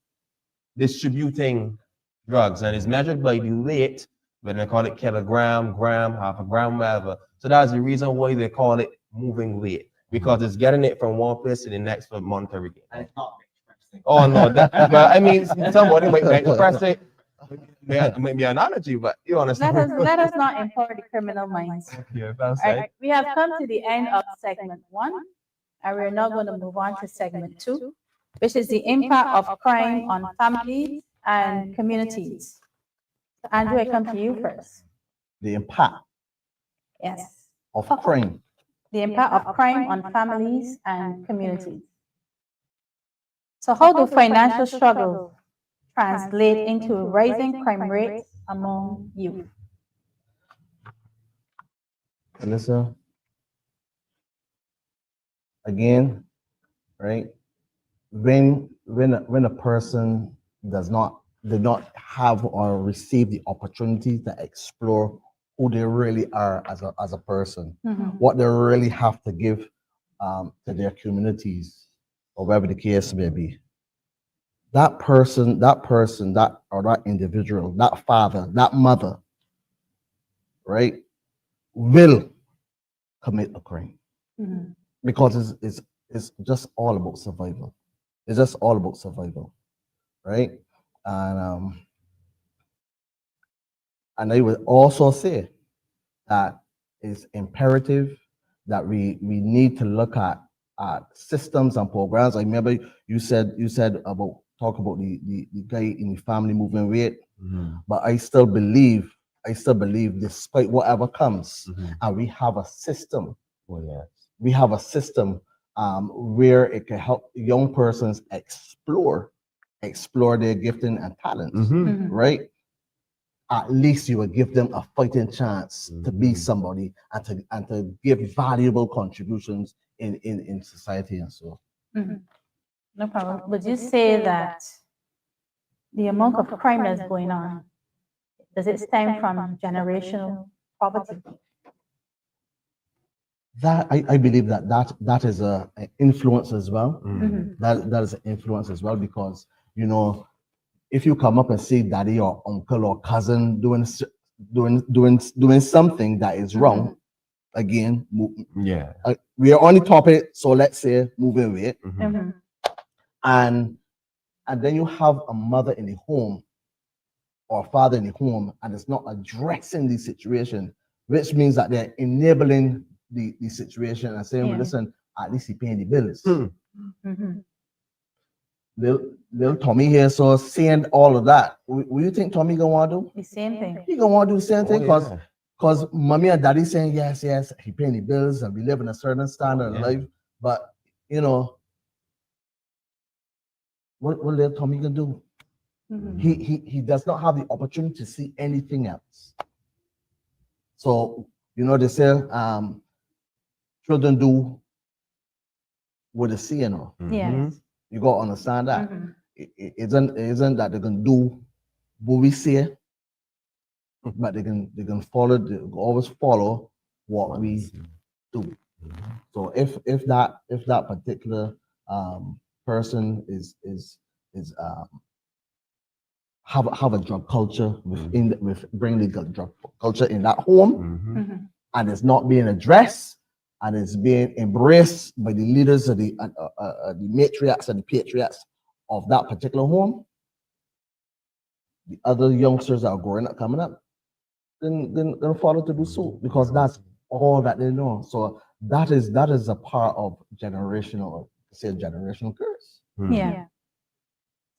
distributing drugs, and it's measured by the weight, when they call it kilogram, gram, half a gram, whatever. So that's the reason why they call it moving weight, because it's getting it from one place to the next for monetary gain. And it's not Oh no, but I mean, somebody might express it. Maybe an analogy, but you understand. Let us not empower the criminal minds. Yeah, that's All right. right, we have come to the end of segment 1, and we're now going to move on to segment 2, which is the impact of crime on families and communities. So Andrew, I come to you first. The impact Yes, of crime. the impact of crime on families and communities. So how do financial struggles translate into rising crime rates among youth? Melissa, again, right? When a person did not have or receive the opportunity to explore who they really are as a person, what they really have to give to their communities, or whatever the case may be. That person, that individual, that father, that mother, right, will commit a crime. Mhm. because it's just all about survival. It's just all about survival, right? And and I would also say that it's imperative that we need to look at systems and programs. I remember you said about talk about the guy in the family moving weight, but I still believe despite whatever comes, and we have a system. Oh, yeah. We have a system where it can help young persons explore their gifting and talents, Mhm. right? At least you will give them a fighting chance to be somebody and to give valuable contributions in society and so. Mhm. No problem. Would you say that the amount of crime that's going on, does it stem from generational poverty? That I believe that is a influence as well. Mhm. That is an influence as well because you know if you come up and see daddy or uncle or cousin doing something that is wrong, again, Yeah. we are on the topic, so let's say moving weight, Mhm. and then you have a mother in the home or a father in the home, and it's not addressing the situation, which means that they're enabling the situation and saying, well, Yeah. listen, at least he paying the bills. Mhm. Little Tommy here, so seeing all of that, what do you think Tommy gonna want to do? The same thing. He gonna want to do the same Oh, thing because yeah. mommy and daddy saying yes, he paying the bills and we live in a certain standard of yeah. life. But you know, what little Tommy gonna do? Mhm. He does not have the opportunity to see anything else. So you know they say children do what they see, you know. Yes. You gotta understand that. Mhm. It isn't that they're gonna do what we say, but they can follow, they always follow what we do. So if that particular person is have a drug culture with bringing the drug culture in that home, Mhm. and it's not being addressed and it's being embraced by the leaders of the matriarchs and the patriarchs of that particular home, the other youngsters that are growing up coming up, then follow to do so because that's all that they know. So that is a part of generational curse. Yeah.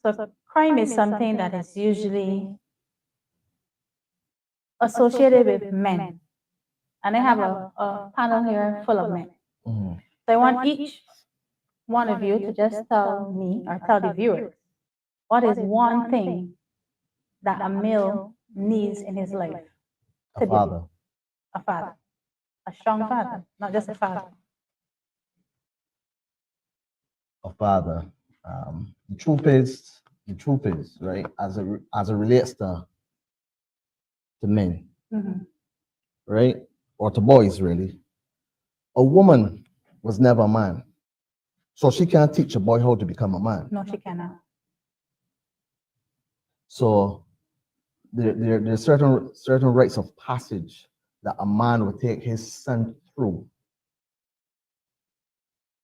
So crime is something that is usually associated with men. And I have a panel here full of men. Mhm. So I want each one of you to just tell me or tell the viewers what is one thing that a male needs in his life A to be father, a father, a strong father, not just a father. a father. The truth is, right, as it relates to men, Mhm. right, or to boys, really, a woman was never a man, so she can't teach a boy how to become a man. No, she cannot. So there's certain rites of passage that a man would take his son through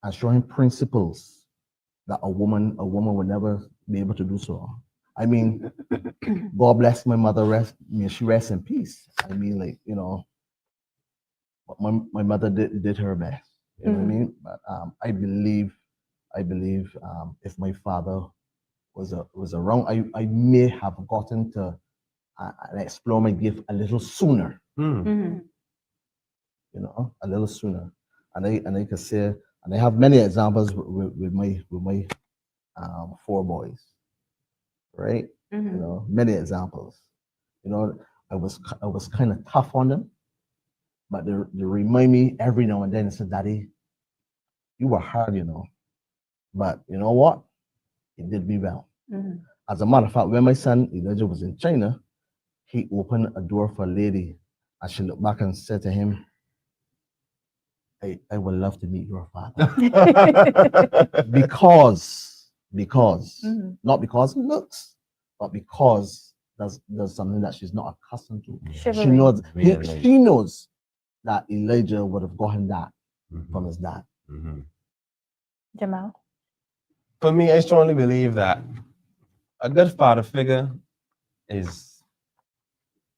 and show him principles that a woman would never be able to do so. I mean, God bless my mother, may she rest in peace. I mean, like, you know, my mother did her best. You know what I mean? But I believe if my father was around, I may have gotten to explore my gift a little sooner. Mhm. You know, a little sooner. And I can say, and I have many examples with my 4 boys, right? You Mhm. know, many examples. You know, I was kind of tough on them, but they remind me every now and then and say, Daddy, you were hard, you know. But you know what? It did me well. Mhm. As a matter of fact, when my son Elijah was in China, he opened a door for a lady, and she looked back and said to him, I would love to meet your father. because Mhm. not because he looks, but because there's something that she's not accustomed to. She Chivalry. knows Really? she knows that Elijah would have gotten that from his dad. Jamal? For me, I strongly believe that a good father figure is,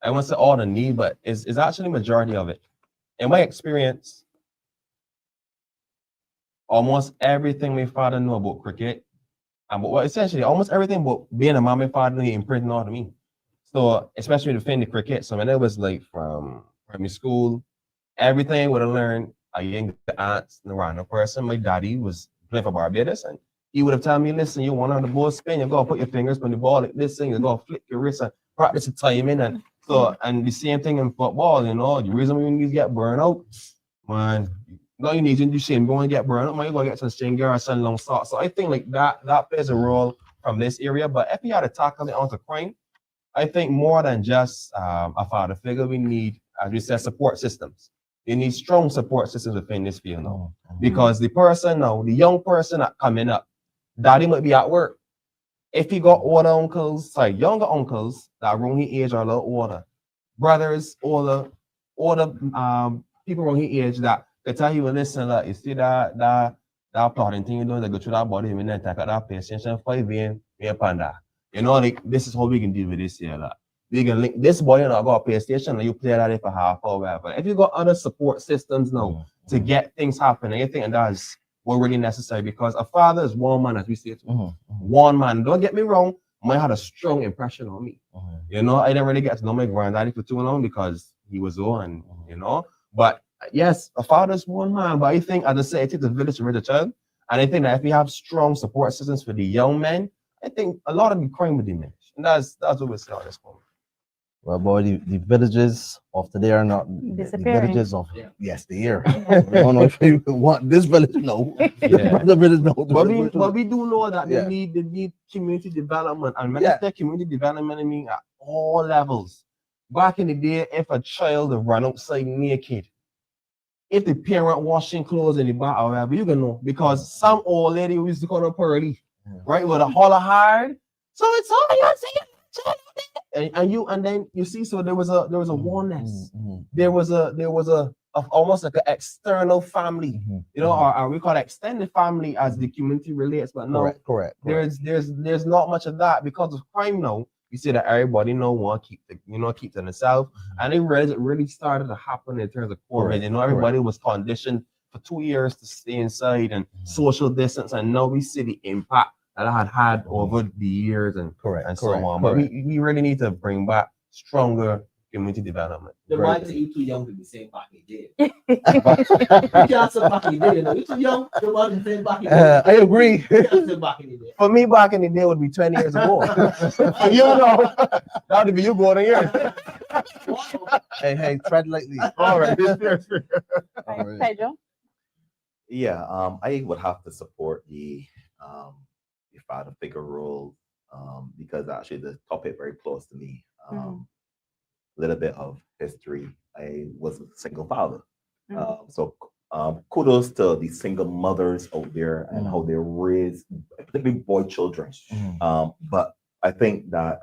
I won't say all the need, but is actually majority of it. In my experience, almost everything my father knew about cricket, and well, essentially almost everything about being a mom and father he imprinted on me. So especially the cricket. So when I was like from primary school, everything I would have learned. I young aunts, the random person. My daddy was playing for Barbados, and he would have told me, "Listen, you want on the ball spin, you gotta put your fingers on the ball like this thing, you gotta flick your wrist and practice the timing." And so, and the same thing in football, you know, the reason we need to get burned out, man, no, you need to do shame, go and get burned out, man, you gotta get some string gear and some long socks. So I think like that plays a role from this area. But if you had to tackle it onto crime, I think more than just a father figure, we need, as we said, support systems. You need strong support systems within this field now. Because the person now, the young person that coming up, daddy might be at work. If you got younger uncles that around his age are a little older, brothers, older people around his age that they tell you, listen, like, you see that plotting thing you're doing, they go through that body, and then take out that PlayStation 5 and panda. You know, like, this is how we can deal with this here. Like, we can link this boy and I got a PlayStation and you play that for half hour, whatever. If you got other support systems now to get things happening, I think that's what really necessary, because a father is one man, as we say it. One man. Don't get me wrong, might had a strong impression on me. You know, I didn't really get to know my granddaddy for too long because he was on, you know. But yes, a father's one man. But I think, as I say, it takes a village to raise a child. And I think that if we have strong support systems for the young men, I think a lot of the crime would diminish. And that's what we're seeing at this moment. Well, boy, the villages of today are not the Disappearing. villages of the year. I don't know if you want this village, no. Yeah. The village, no. But we do know that they need community development. And when I say community development, I mean at all levels. Back in the day, if a child run outside naked, if the parent washing clothes in the back or whatever, you can know. Because some old lady used to call her pearly, right? With a holler hard. So it's all you see. And then you see, so there was a oneness. There was a almost like an external family, you know, or we call it extended family as the community relates, but no, correct. There's not much of that because of crime now. You see that everybody now want to keep to themselves, and it really started to happen in terms of COVID. You know, everybody was conditioned for 2 years to stay inside and social distance, and now we see the impact that I had over the years and so on. But we really need to bring back stronger community development. The mind that you're too young to be saying back in the day. You can't say back in the day, you know. You're too young. The mind is saying back in the day. I agree. You can't say back in the day. For me, back in the day would be 20 years ago. You know, that would be you going here. Hey, tread lightly. All right. Pedro? Yeah, I would have to support the father figure role because actually the topic very close to me. Little bit of history. I was a single father, so kudos to the single mothers out there and how they raise, particularly boy children. But I think that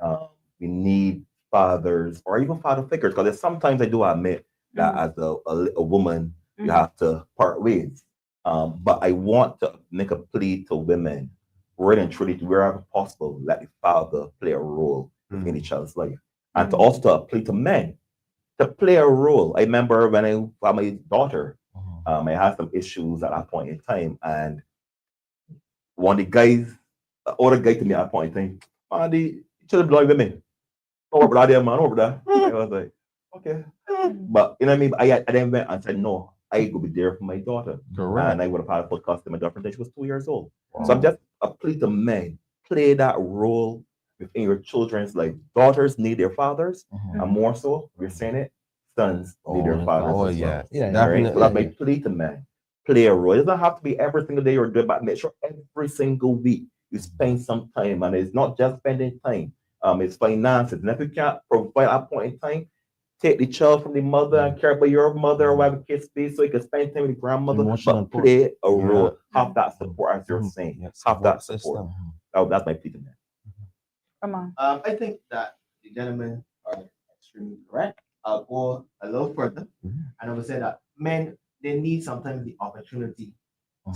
we need fathers or even father figures, because sometimes I do admit that as a woman you have to part ways. But I want to make a plea to women, really and truly, wherever possible, let the father play a role in each other's life. And to also play to men to play a role. I remember when I had my daughter, I had some issues at that point in time, and one of the guys, the older guy to me at that point in time, man, the children belong with me. Don't worry about that, man, over there. I was like, okay. But you know what I mean? I then went and said, no, I could be there for my daughter. Correct. And I would have had a podcast to my daughter when she was 2 years old. So I'm just a plea to men, play that role within your children's life. Daughters need their fathers, and more so, we're saying it, sons need their fathers. Oh, as yeah. well. Definitely. Right? So that's my plea to men. Play a role. It doesn't have to be every single day you're doing, but make sure every single week you spend some time. And it's not just spending time, it's finances. And if you can't provide at a point in time, take the child from the mother and care about your mother or whatever kids be, so you can spend time with the grandmother, but play a role. Have that support, as you're saying. Have that support. That's my plea to men. Ramon? I think that the gentlemen are extremely correct. I'll go a little further, and I would say that men they need sometimes the opportunity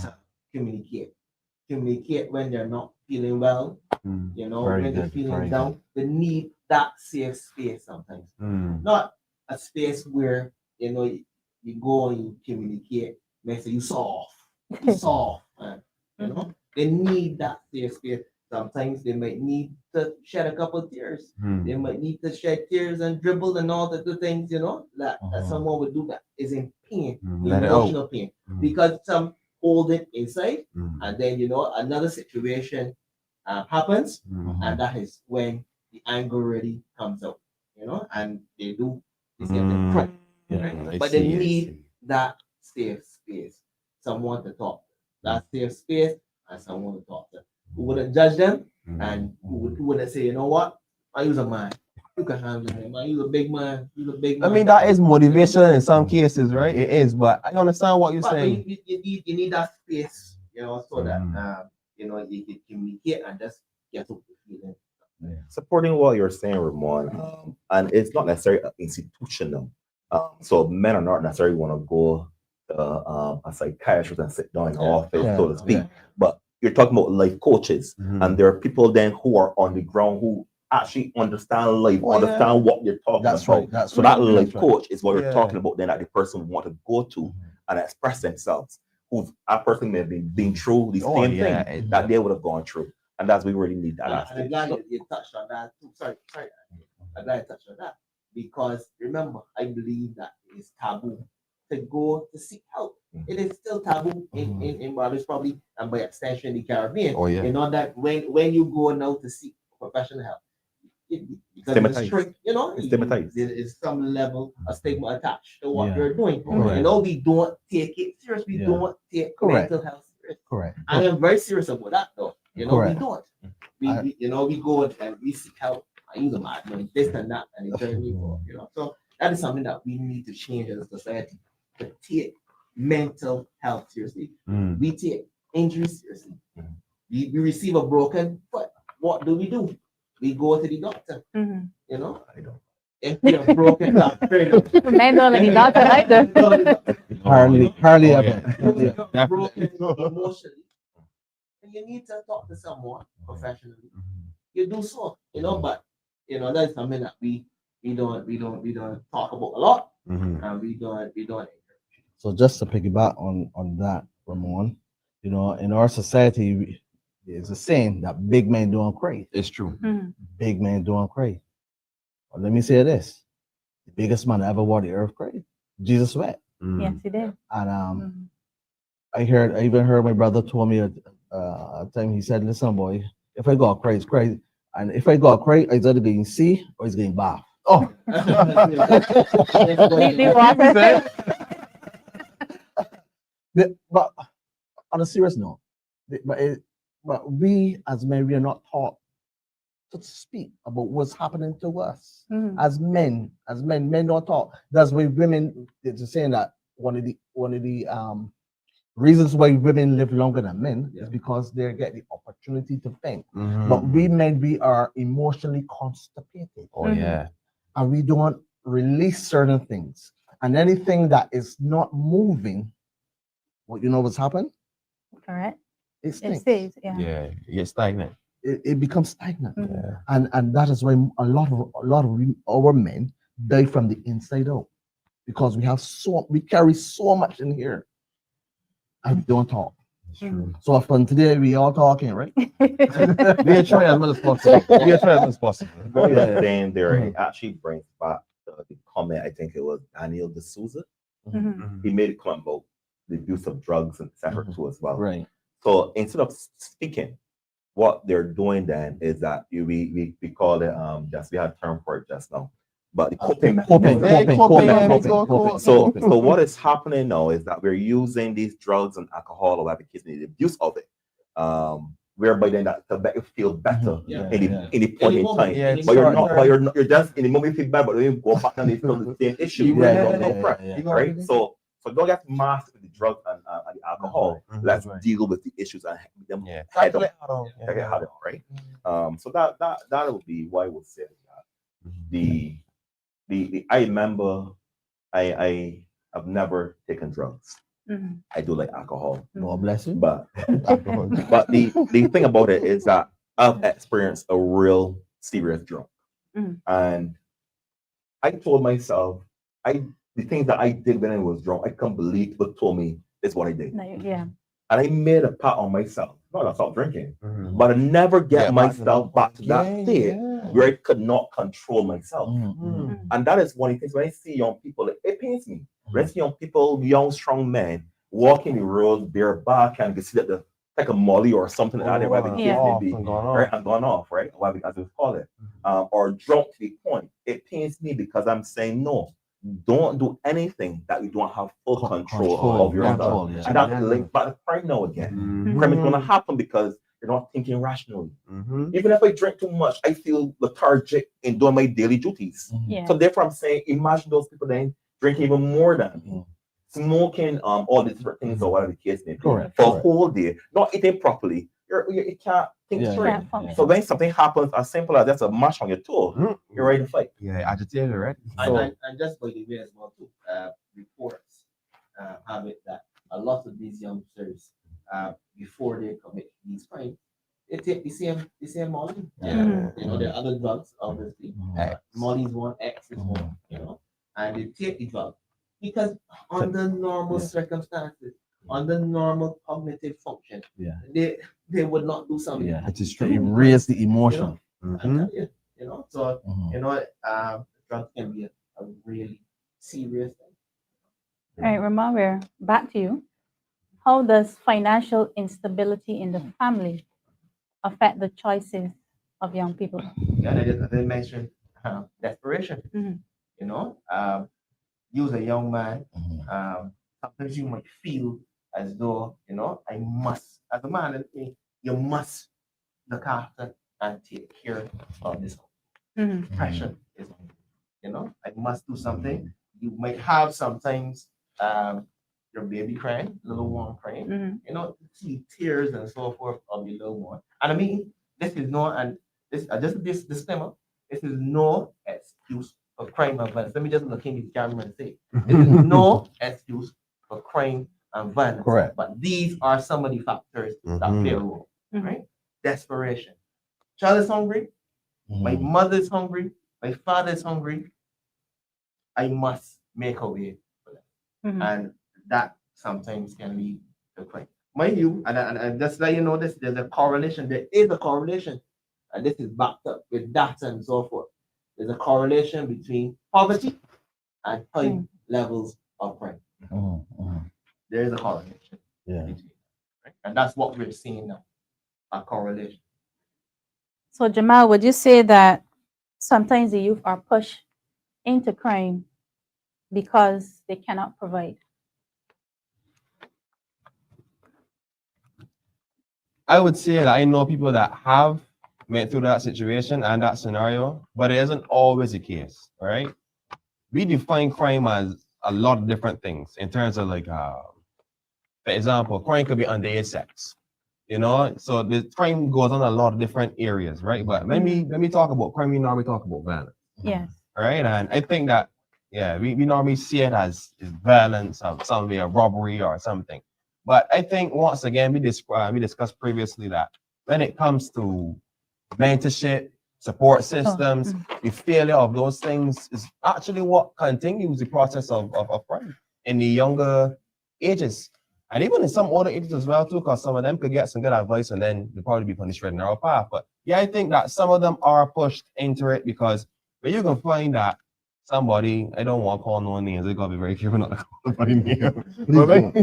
to communicate when they're not feeling well, you know, Very when they're good, feeling very down. They need that safe space sometimes, not a space where you know you go and you communicate. They say you soft, man. You know, they need that safe space. Sometimes they might need to shed a couple of tears. They might need to shed tears and dribble and all the things, you know, that someone would do that is in pain, Let it out. emotional pain, because some hold it inside, and then you know another situation happens, and that is when the anger really comes out, you know, and they do this kind of cry, right? But they need that safe space, someone to talk to, that safe space, and someone to talk to who wouldn't judge them and who wouldn't say, you know what, I use a man. You can handle him, man. You're a big man. You're a big man. I mean, that is motivation in some cases, right? It is, but I understand what you're But saying. you need that space, you know, so that you know you can communicate and just get over the feeling. Supporting what you're saying, Ramon, and it's not necessarily institutional. So men are not necessarily want to go to a psychiatrist and sit down in the office, so to speak. But you're talking about life coaches, and there are people then who are on the ground who actually understand life, understand what you're talking about. Right. That's So right. that life That's coach is what you're talking about. Then that the person want to go to and express themselves. Who that person may be being through the same thing that they would have gone through. And that's we really need that And aspect. I'm glad you touched on that too. Sorry. I'm glad you touched on that. Because remember, I believe that it is taboo to go to seek help. It is still taboo in Barbados, probably, and by extension the Caribbean. Oh, yeah. You know that when you go now to seek professional help, because it's strict, you know, there is some level of stigma attached to what you're doing. You know, we don't take it serious. We don't take mental health serious. Correct. I am very serious about that, though. You know, Correct. we don't. We you know, we go and we seek help. I use a madman, this and that, and it's very you know. So that is something that we need to change as a society to take mental health seriously. We take injury seriously. We receive a broken foot. What do? We go to the doctor. You know, if we are broken, Men don't like the doctor either. Hardly if ever. you're broken emotionally, and you need to talk to someone professionally. You do so, you know, but you know that's something that we don't talk about a lot, and we don't. So just to piggyback on that, Ramon, you know, in our society, there's a saying that big men don't cry. It's true. Big men don't cry. But let me say this: the biggest man that ever walked the earth cried. Jesus wept. Yes, he did. And I even heard my brother told me a time. He said, "Listen, boy, if I go cry, it's crazy. And if I go cry, it's either getting C or it's getting bath." Oh. But on a serious note, but we as men, we are not taught to speak about what's happening to us. As men, men don't talk. That's why women, it's saying that one of the reasons why women live longer than men is because they get the opportunity to think. But we men, we are emotionally constipated. Oh yeah. And we don't release certain things. And anything that is not moving, well, you know what's happened? Correct. It It stinks. stays, yeah. Yeah, you get stagnant. It becomes stagnant. Yeah. And that is why a lot of our men die from the inside out. Because we carry so much in here and we don't talk. So from today we all talking, right? We are trying as much as possible. We are trying as much as possible. What you're saying there, it actually brings back the comment, I think it was Daniel D'Souza. He made a comment about the abuse of drugs and etc. too as well. Right. So instead of speaking, what they're doing then is that we call it just we had a term for it just now. But the coping. So what is happening now is that we're using these drugs and alcohol or whatever the case, the abuse of it. Whereby then that to make you feel better in the point in time. Yeah, but you're just in the moment you feel bad, but then you go back and it's still the same issue. Right? So don't get masked with the drugs and the alcohol. Let's deal with the issues and them head on. Right? So that would be why I would say that I remember I I've never taken drugs. Mhm. I do like alcohol, God bless you. but the thing about it is that I've experienced a real serious drunk, Mhm. and I told myself, the things that I did when I was drunk, I can't believe people told me it's what I did. No, yeah. And I made a pat on myself. Not I stopped drinking, Mhm. but I never get Yeah, myself back to that Yeah, state yeah. where I could not control myself. Mm. And that is one of the things when I see young people, it pains me. When I see young people, young, strong men, walking the road bareback and you can see that the like a molly or something like that, whatever the case may be, right? And gone off, right? As we call it, or drunk to the point. It pains me because I'm saying no. Don't do anything that you don't have full control of yourself. Control, yeah. And that's linked back to crime now again. Mhm. Crime is going to happen because you're not thinking rationally. Mhm. Even if I drink too much, I feel lethargic in doing my daily duties. Yeah. So therefore, I'm saying, imagine those people then drinking even more than me, smoking all these different things or whatever the case may be Correct, for a correct. whole day, not eating properly. You can't think Yeah, straight. Can't function. So when something happens as simple as that's a mash on your toe, Mhm. you're ready to fight. Yeah, agitated, right? So- And just by the way as well too, reports have it that a lot of these youngsters, before they commit these crimes, they take the same Molly. Mhm. You know, there are other drugs, obviously. Molly's one, X is one, you know, and they take the drug because under normal circumstances, under normal cognitive function, Yeah. they would not do something. Yeah. It is To true. erase the emotion. I Mhm. tell you, you know, so Mhm. you know, drugs can be a really serious thing. All right, Ramon, we're back to you. How does financial instability in the family affect the choices of young people? Yeah, and I didn't mention desperation. Mhm. You know, you as a young man, Mhm. sometimes you might feel as though, you know, I must, as a man, you must look after and take care of this Mhm. pressure is on you. You know, I must do something. You might have sometimes your baby crying, little one crying, Mhm. you know, see tears and so forth of your little one. And I mean, this is no, and this disclaimer, this is no excuse for crime and violence. Let me just look in the camera and say, this is no excuse for crime and violence. Correct. But these are some of the factors that play a role, Mhm. right? Desperation. Child is hungry. My mother is hungry. My father is hungry. I must make a way for them. Mhm. And that sometimes can lead to crime. Mind you, and just let you know this, there's a correlation. There is a correlation, and this is backed up with data and so forth. There's a correlation between poverty and high levels of crime. There is a correlation Yeah. between, right? And that's what we're seeing now, a correlation. So, Jamal, would you say that sometimes the youth are pushed into crime because they cannot provide? I would say that I know people that have went through that situation and that scenario, but it isn't always the case, right? We define crime as a lot of different things in terms of like, for example, crime could be underage sex, you know. So the crime goes on a lot of different areas, right? But let me talk about crime. We normally talk about violence, Yes. right? And I think that we normally see it as violence, some way a robbery or something. But I think once again we discussed previously that when it comes to mentorship, support systems, the failure of those things is actually what continues the process of crime in the younger ages. And even in some older ages as well, too, because some of them could get some good advice and then they'll probably be punished for a narrow path. But yeah, I think that some of them are pushed into it because when you can find that somebody, I don't want to call no names, I gotta be very careful not to call somebody name. But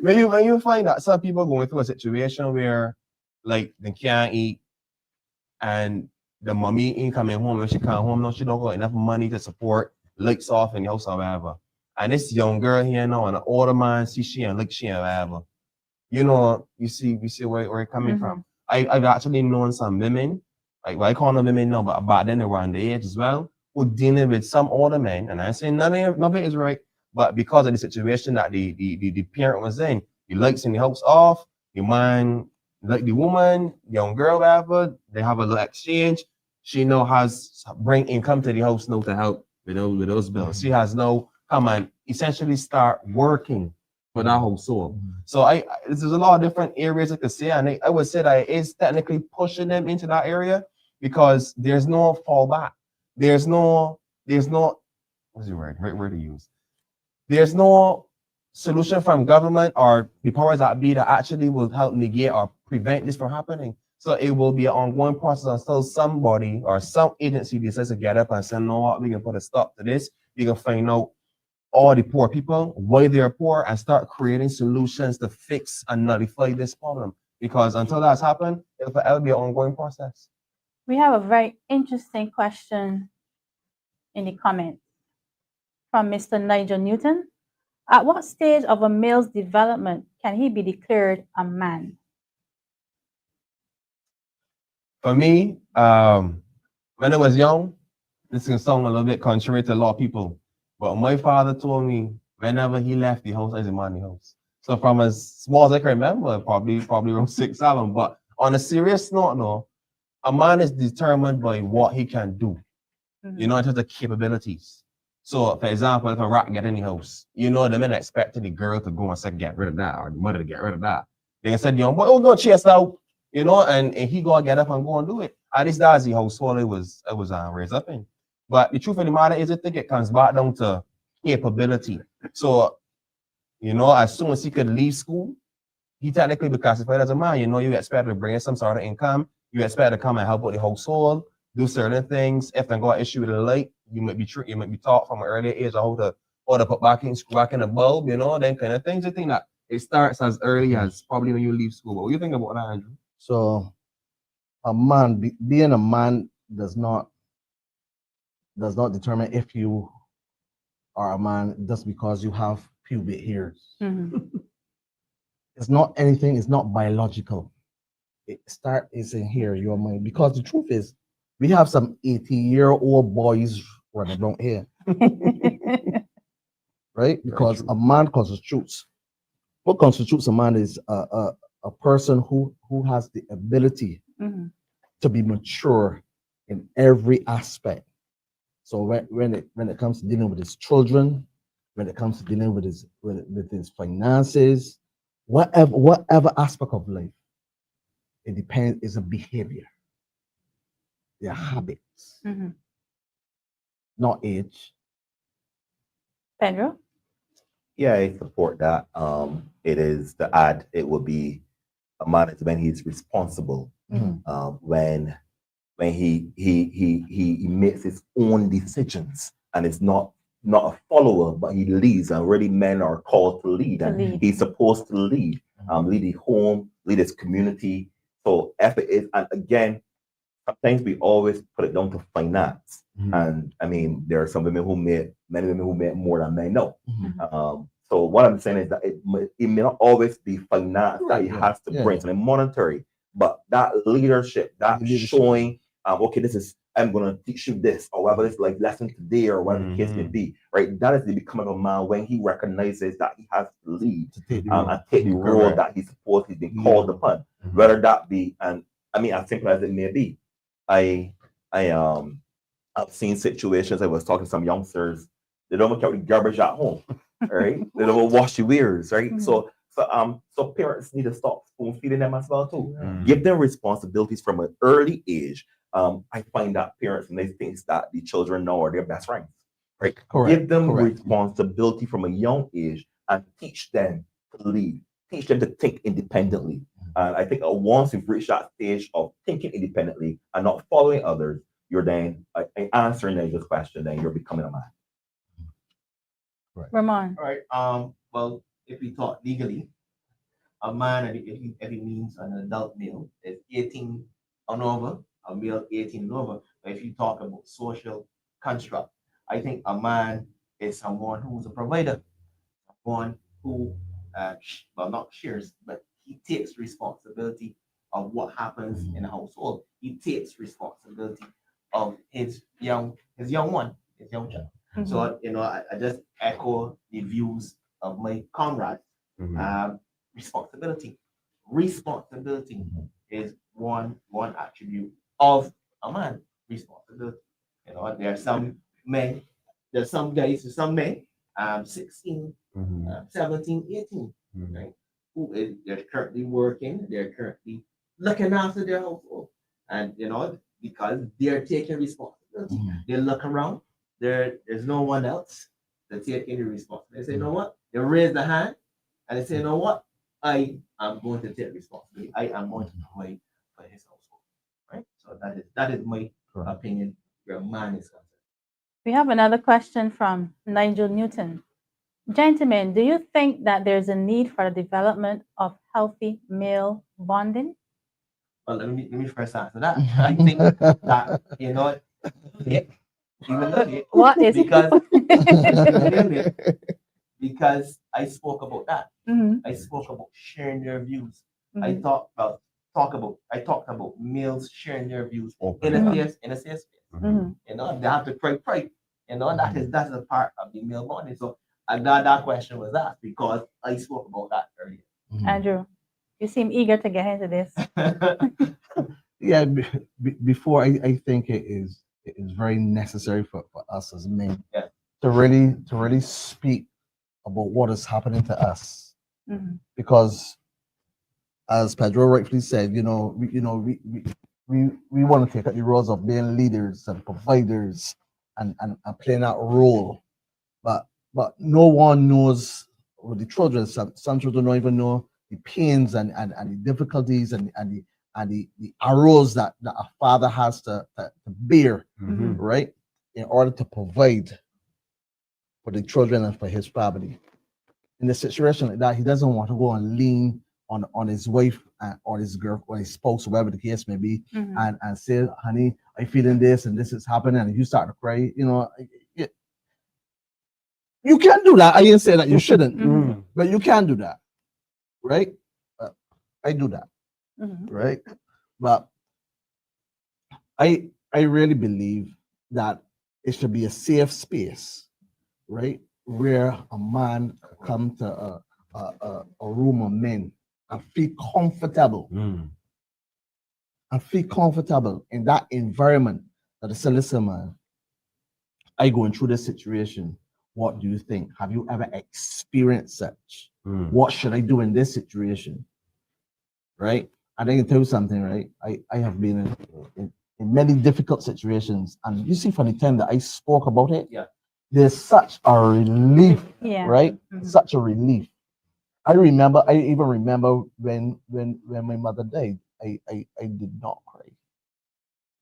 when you find that some people going through a situation where like they can't eat and the mommy ain't coming home, when she come home, no, she don't got enough money to support lights off in the house or whatever. And this young girl here now, and the older man see she and like she and whatever. You know, you see where it coming from. I've actually known some women, like well, I call them women now, but back then they were underage as well, who dealing with some older men, and I say nothing of it is right, but because of the situation that the parent was in, the lights in the house off, the man, like the woman, young girl, whatever, they have a little exchange. She now has bring income to the house now to help with those bills. She has no come and essentially start working for that household. So there's a lot of different areas I could say, and I would say that it is technically pushing them into that area because there's no fallback. There's no what's the word? Right word to use. There's no solution from government or the powers that be that actually will help negate or prevent this from happening. So it will be an ongoing process until somebody or some agency decides to get up and say, no, what, we can put a stop to this. We can find out all the poor people, why they're poor, and start creating solutions to fix and nullify this problem. Because until that's happened, it'll be an ongoing process. We have a very interesting question in the comments from Mr. Nigel Newton. At what stage of a male's development can he be declared a man? For me, when I was young, this can sound a little bit contrary to a lot of people, but my father told me whenever he left the house, I was a man in the house. So from as small as I can remember, probably around 6, 7. But on a serious note, no, a man is determined by what he can do, you know, in terms of capabilities. So, for example, if a rat get in the house, you know, the men expecting the girl to go and say, get rid of that, or the mother to get rid of that. They said, young boy, oh, go chase out, you know, and he go and get up and go and do it. At least that's the household I was raised up in. But the truth of the matter is, I think it comes back down to capability. So, you know, as soon as he could leave school, he technically be classified as a man. You know, you expect to bring in some sort of income. You expect to come and help with the household, do certain things. If they got an issue with the light, you might be taught from an early age how to put screw back in the bulb, you know, then kind of things. I think that it starts as early as probably when you leave school. But what do you think about that, Andrew? So a man, being a man does not determine if you are a man just because you have pubic hairs. It's not anything, it's not biological. It's in here, your mind. Because the truth is, we have some 80-year-old boys running around here. Right? Because a man constitutes. What constitutes a man is a person who has the ability to be mature in every aspect. So when it comes to dealing with his children, when it comes to dealing with his finances, whatever aspect of life, it depends. It's a behavior, their habits, not age. Pedro? Yeah, I support that. It is the ad. It would be a man is when he's responsible. When he makes his own decisions and is not a follower, but he leads. And really, men are called to lead, and he's supposed to lead. Lead the home, lead his community. So if it is, and again, sometimes we always put it down to finance. And I mean, there are some women many women who make more than men know. So what I'm saying is that it may not always be finance that he has to bring, and monetary, but that leadership, that showing, okay, this is, I'm going to teach you this, or whatever this like lesson today, or whatever the case may be, right? That is the becoming of a man when he recognizes that he has to lead and take the role that he's supposed to be called upon, whether that be, and I mean, as simple as it may be. I've seen situations. I was talking to some youngsters. They don't carry garbage at home, right? They don't wash the ears, right? So parents need to stop spoon feeding them as well too. Give them responsibilities from an early age. I find that parents and they think that the children know are their best friends, right? Give them responsibility from a young age and teach them to lead. Teach them to think independently. And I think once you've reached that stage of thinking independently and not following others, you're then answering this question, then you're becoming a man. Ramon. All right. Well, if we talk legally, a man, if he means an adult male, is 18 and over, a male 18 and over. But if you talk about social construct, I think a man is someone who's a provider, someone who, well, not shares, but he takes responsibility of what happens in the household. He takes responsibility of his young child. So, you know, I just echo the views of my comrades. Responsibility is one attribute of a man. Responsibility. You know, there are some men, some men 16, Mhm. 17, 18, Mhm. right? They're currently working, they're currently looking after their household. And because they're taking responsibility, they look around, there's no one else to take any responsibility. They say, you know what? They raise the hand and they say, you know what? I am going to take responsibility. I am going to provide for his household. Right? So that is my opinion where man is concerned. We have another question from Nigel Newton. Gentlemen, do you think that there's a need for the development of healthy male bonding? Well, let me first answer that. I think that, even though What is because because I spoke about that. I spoke about sharing their views. I talked about males sharing their views in a safe space. They have to pray. That's a part of the male bonding. So that question was asked because I spoke about that earlier. Andrew, you seem eager to get into this. Yeah, before I think it is very necessary for us as men to really speak about what is happening to us, because as Pedro rightfully said, we want to take up the roles of being leaders and providers and playing that role, but no one knows, or the children, some children don't even know the pains and the difficulties and the arrows that a father has to bear, right, in order to provide for the children and for his family. In a situation like that, he doesn't want to go and lean on his wife or his girl or his spouse, whatever the case may be, and say, honey, I'm feeling this and this is happening, and you start to cry. You can do that. I didn't say that you shouldn't, but you can do that, right? I do that, right? But I really believe that it should be a safe space, right, where a man come to a room of men and feel comfortable, in that environment that they say, listen, man, I going through this situation. What do you think? Have you ever experienced such? What should I do in this situation? Right? And I can tell you something, right? I have been in many difficult situations, and you see from the time that I spoke about it, there's such a relief, right? Such a relief. I even remember when my mother died, I did not cry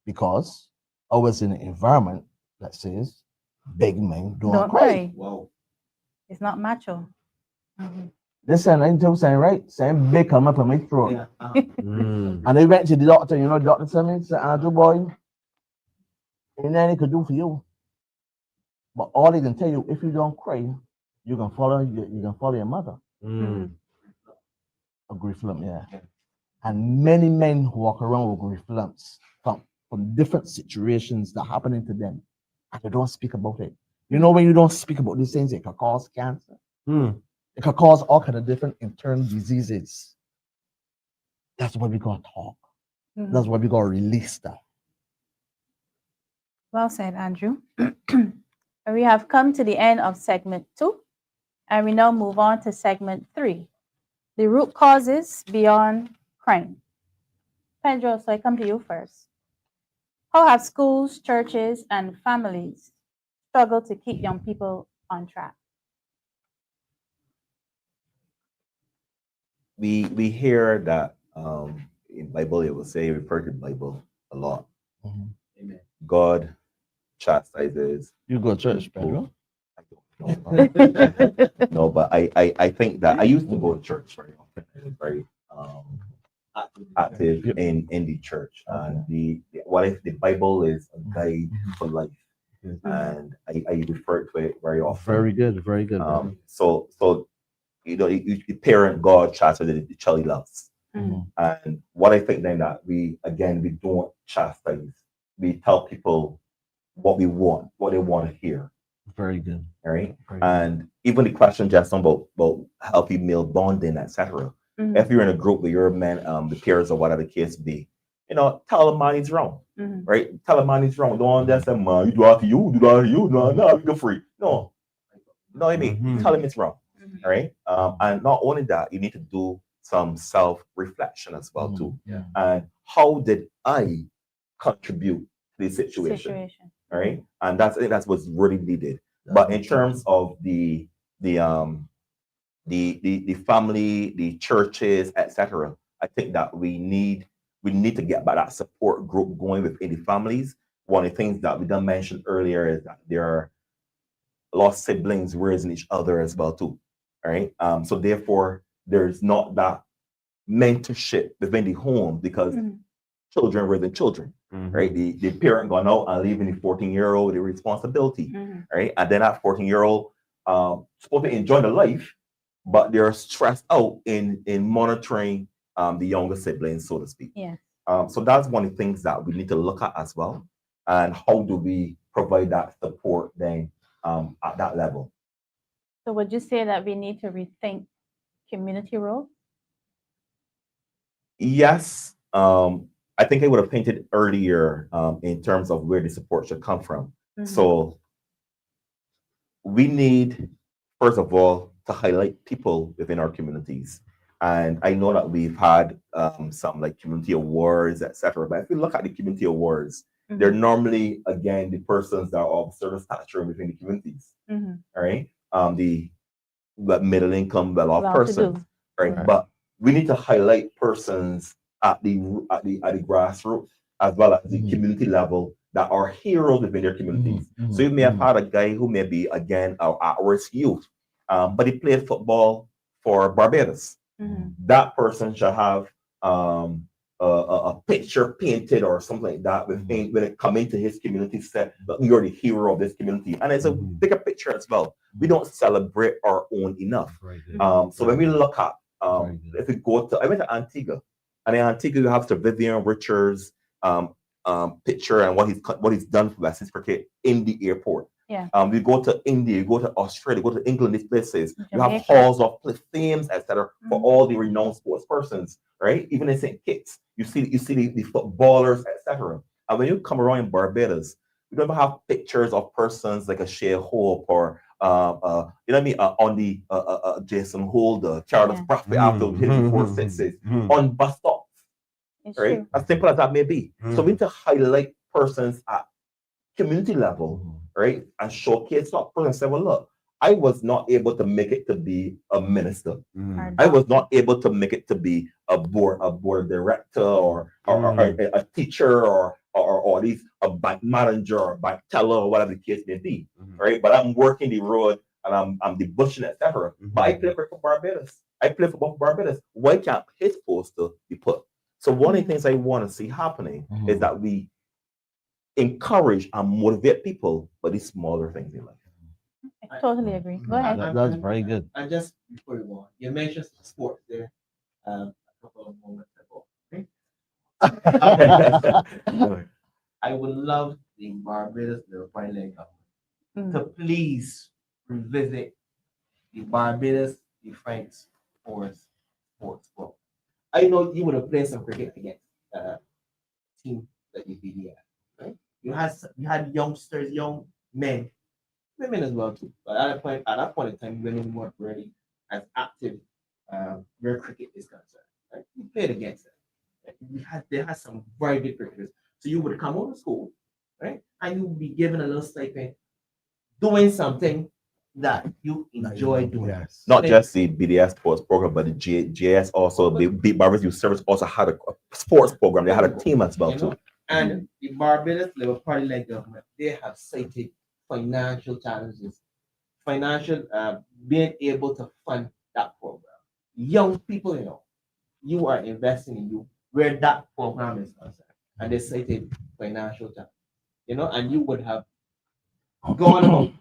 because I was in an environment that says big men don't cry. Wow. It's not macho. Listen, I tell you saying, right? Saying big come up on my throat. Yeah. And I went to the doctor, the doctor said me, said, Andrew boy, ain't nothing he could do for you. But all he can tell you, if you don't cry, you can follow your mother. A grief lump, yeah. And many men who walk around with grief lumps from different situations that happening to them, and they don't speak about it. When you don't speak about these things, it can cause cancer. It can cause all kind of different internal diseases. That's why we gotta talk. That's why we gotta release that. Well said, Andrew. We have come to the end of segment 2, and we now move on to segment 3, the root causes beyond crime. Pedro, so I come to you first. How have schools, churches, and families struggled to keep young people on track? We hear that in Bible it will say, refer to the Bible a lot. Amen. God chastises. You go to church, Pedro? I don't know. No, but I think that I used to go to church very often. I was very active in the church, and what if the Bible is a guide for life, and I refer to it very often. Very good, very good. So the parent God chastises the child he loves. And what I think then that we don't chastise. We tell people what we want, what they want to hear. Very good. Right? Very good. And even the question just about healthy male bonding, etc. If you're in a group with your men, the peers or whatever the case be, tell a man he's wrong. Right? Tell a man he's wrong. Don't just say, man, you do that to you, no, you go free. No. know what I mean? Mhm. Tell him it's wrong. Mhm. All right. And not only that, you need to do some self-reflection as well too. Yeah. And how did I contribute to the situation? All right. And I think that's what's really needed. But in terms of the family, the churches, etc., I think that we need to get back that support group going within the families. One of the things that we done mentioned earlier is that there are lost siblings raising each other as well too. All right. So therefore, there's not that mentorship within the home because children raising children. Right? The parent gone out and leaving the 14-year-old the responsibility. Right? And then that 14-year-old supposed to enjoy the life, but they're stressed out in monitoring the younger siblings, so to speak. Yeah. So that's one of the things that we need to look at as well. And how do we provide that support then at that level? So would you say that we need to rethink community role? Yes. I think I would have painted earlier in terms of where the support should come from. So we need, first of all, to highlight people within our communities. And I know that we've had some like community awards, etc. But if you look at the community awards, they're normally, again, the persons that are of certain stature within the communities. All right. The middle income, well-off person. Right. But we need to highlight persons at the grassroots as well as the community level that are heroes within their communities. So you may have had a guy who may be, again, our at-risk youth, but he played football for Barbados. That person should have a picture painted or something like that when it come into his community, said, look, you're the hero of this community. And it's a bigger picture as well. We don't celebrate our own enough. So when we look at, if we go to, I went to Antigua, and in Antigua you have Sir Vivian Richards' picture and what he's done for West cricket in the airport. We go to India, you go to Australia, go to England, these places. You have halls of fames, etc., for all the renowned sports persons, right? Even in St. Kitts, you see the footballers, etc. And when you come around in Barbados, we don't have pictures of persons like a Shea Hope or you know what I mean, on the Jason Holder, Carlos Bradford after hitting 4 sixes on bus stops, right? As simple as that may be. So we need to highlight persons at community level, right, and showcase that person and say, well, look, I was not able to make it to be a minister. I was not able to make it to be a board director or a teacher or at least a bank manager or bank teller or whatever the case may be, right? But I'm working the road and I'm the bushing, etc. But I play for Barbados. I play for Barbados. Why can't his poster be put? So one of the things I want to see happening is that we encourage and motivate people by these smaller things in life. I totally agree. Go ahead. That's very good. And just before you go on, you mentioned sports there a couple of moments ago. I would love the Barbados Republic government to please revisit the Barbados Defense Force sports book. I know you would have played some cricket against team that you beat at, right? You had youngsters, young men, women as well too. But at that point in time, women weren't really as active where cricket is concerned. Right? You played against them. Right? They had some very good cricketers. So you would come out of school, right? And you would be given a little stipend doing something that you enjoy doing. Yes. Not just the BDS sports program, but the JS also, the Barbados Youth Service also had a sports program. They had a team as well too. And the Barbados Labour Party like government, they have cited financial challenges, being able to fund that program. Young people, you are investing in you where that program is concerned, and they cited financial challenges, and you would have gone about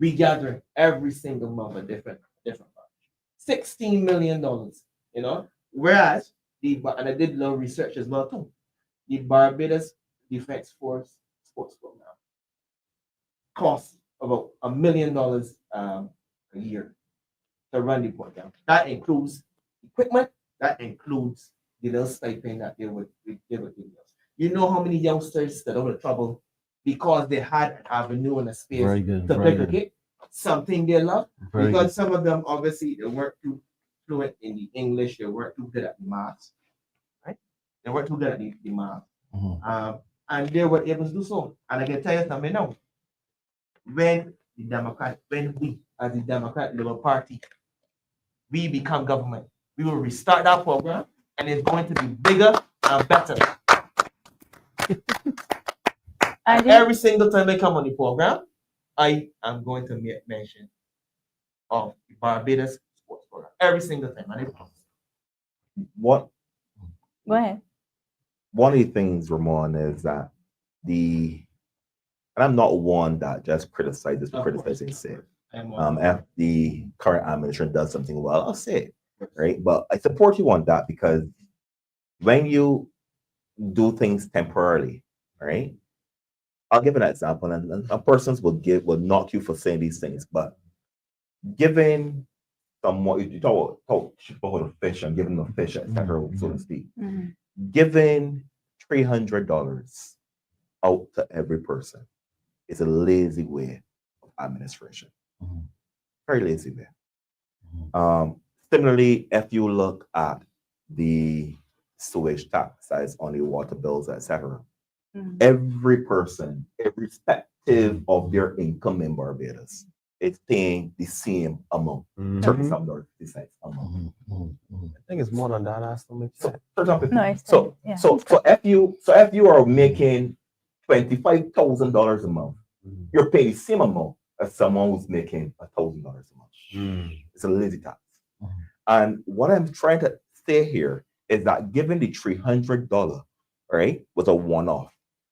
regathering every single month a different $16 million, whereas and I did a little research as well too. The Barbados Defense Force sports program costs about $1 million a year to run the program. That includes equipment, that includes the little stipend that they would give us. You know how many youngsters that are in trouble because they had an avenue and a space to play cricket? something they love. Very Because some of them obviously they weren't too fluent in the English, they weren't too good at the maths, right? They weren't too good at the math. Mhm. And they were able to do so. And I can tell you something now. When we as the Democrat Liberal Party, we become government, we will restart that program and it's going to be bigger and better. And every single time they come on the program, I am going to make mention of the Barbados sports program. Every single time. And What Go ahead. one of the things, Ramon, is that and I'm not one that just criticizes for criticizing sake. If the current administration does something well, I'll say it, right? But I support you on that because when you do things temporarily, right? I'll give an example, and a person will knock you for saying these things, but giving someone, you talk about a fish and giving them a fish, etc., so to speak, giving $300 out to every person is a lazy way of administration. Very lazy way. Similarly, if you look at the sewage tax that is on the water bills, etc., every person, irrespective of their income in Barbados, is paying the same amount, $37.50 a month. I think it's more than that. That's to make sense. So if you are making $25,000 a month, you're paying the same amount as someone who's making $1,000 a month. It's a lazy tax. And what I'm trying to say here is that given the $300, right, was a one-off,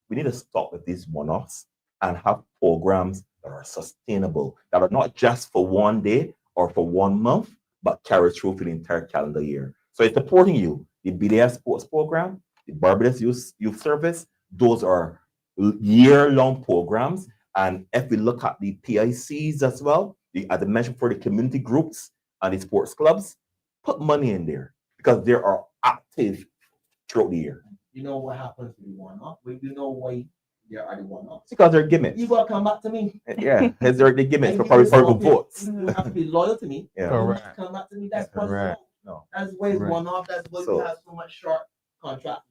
we need to stop with these one-offs and have programs that are sustainable, that are not just for one day or for 1 month, but carry through for the entire calendar year. So it's supporting you. The BDS sports program, the Barbados Youth Service, those are year-long programs. And if we look at the PICs as well, as I mentioned, for the community groups and the sports clubs, put money in there because they are active throughout the year. You know what happens to the one-off? You know why there are the one-offs? Because they're gimmicks. You gotta come back to me. Yeah, they're the gimmicks for political votes. You have to be loyal to me. Yeah. You have to come back to me. That's Correct. No. That's why it's one-off. That's why we have so much short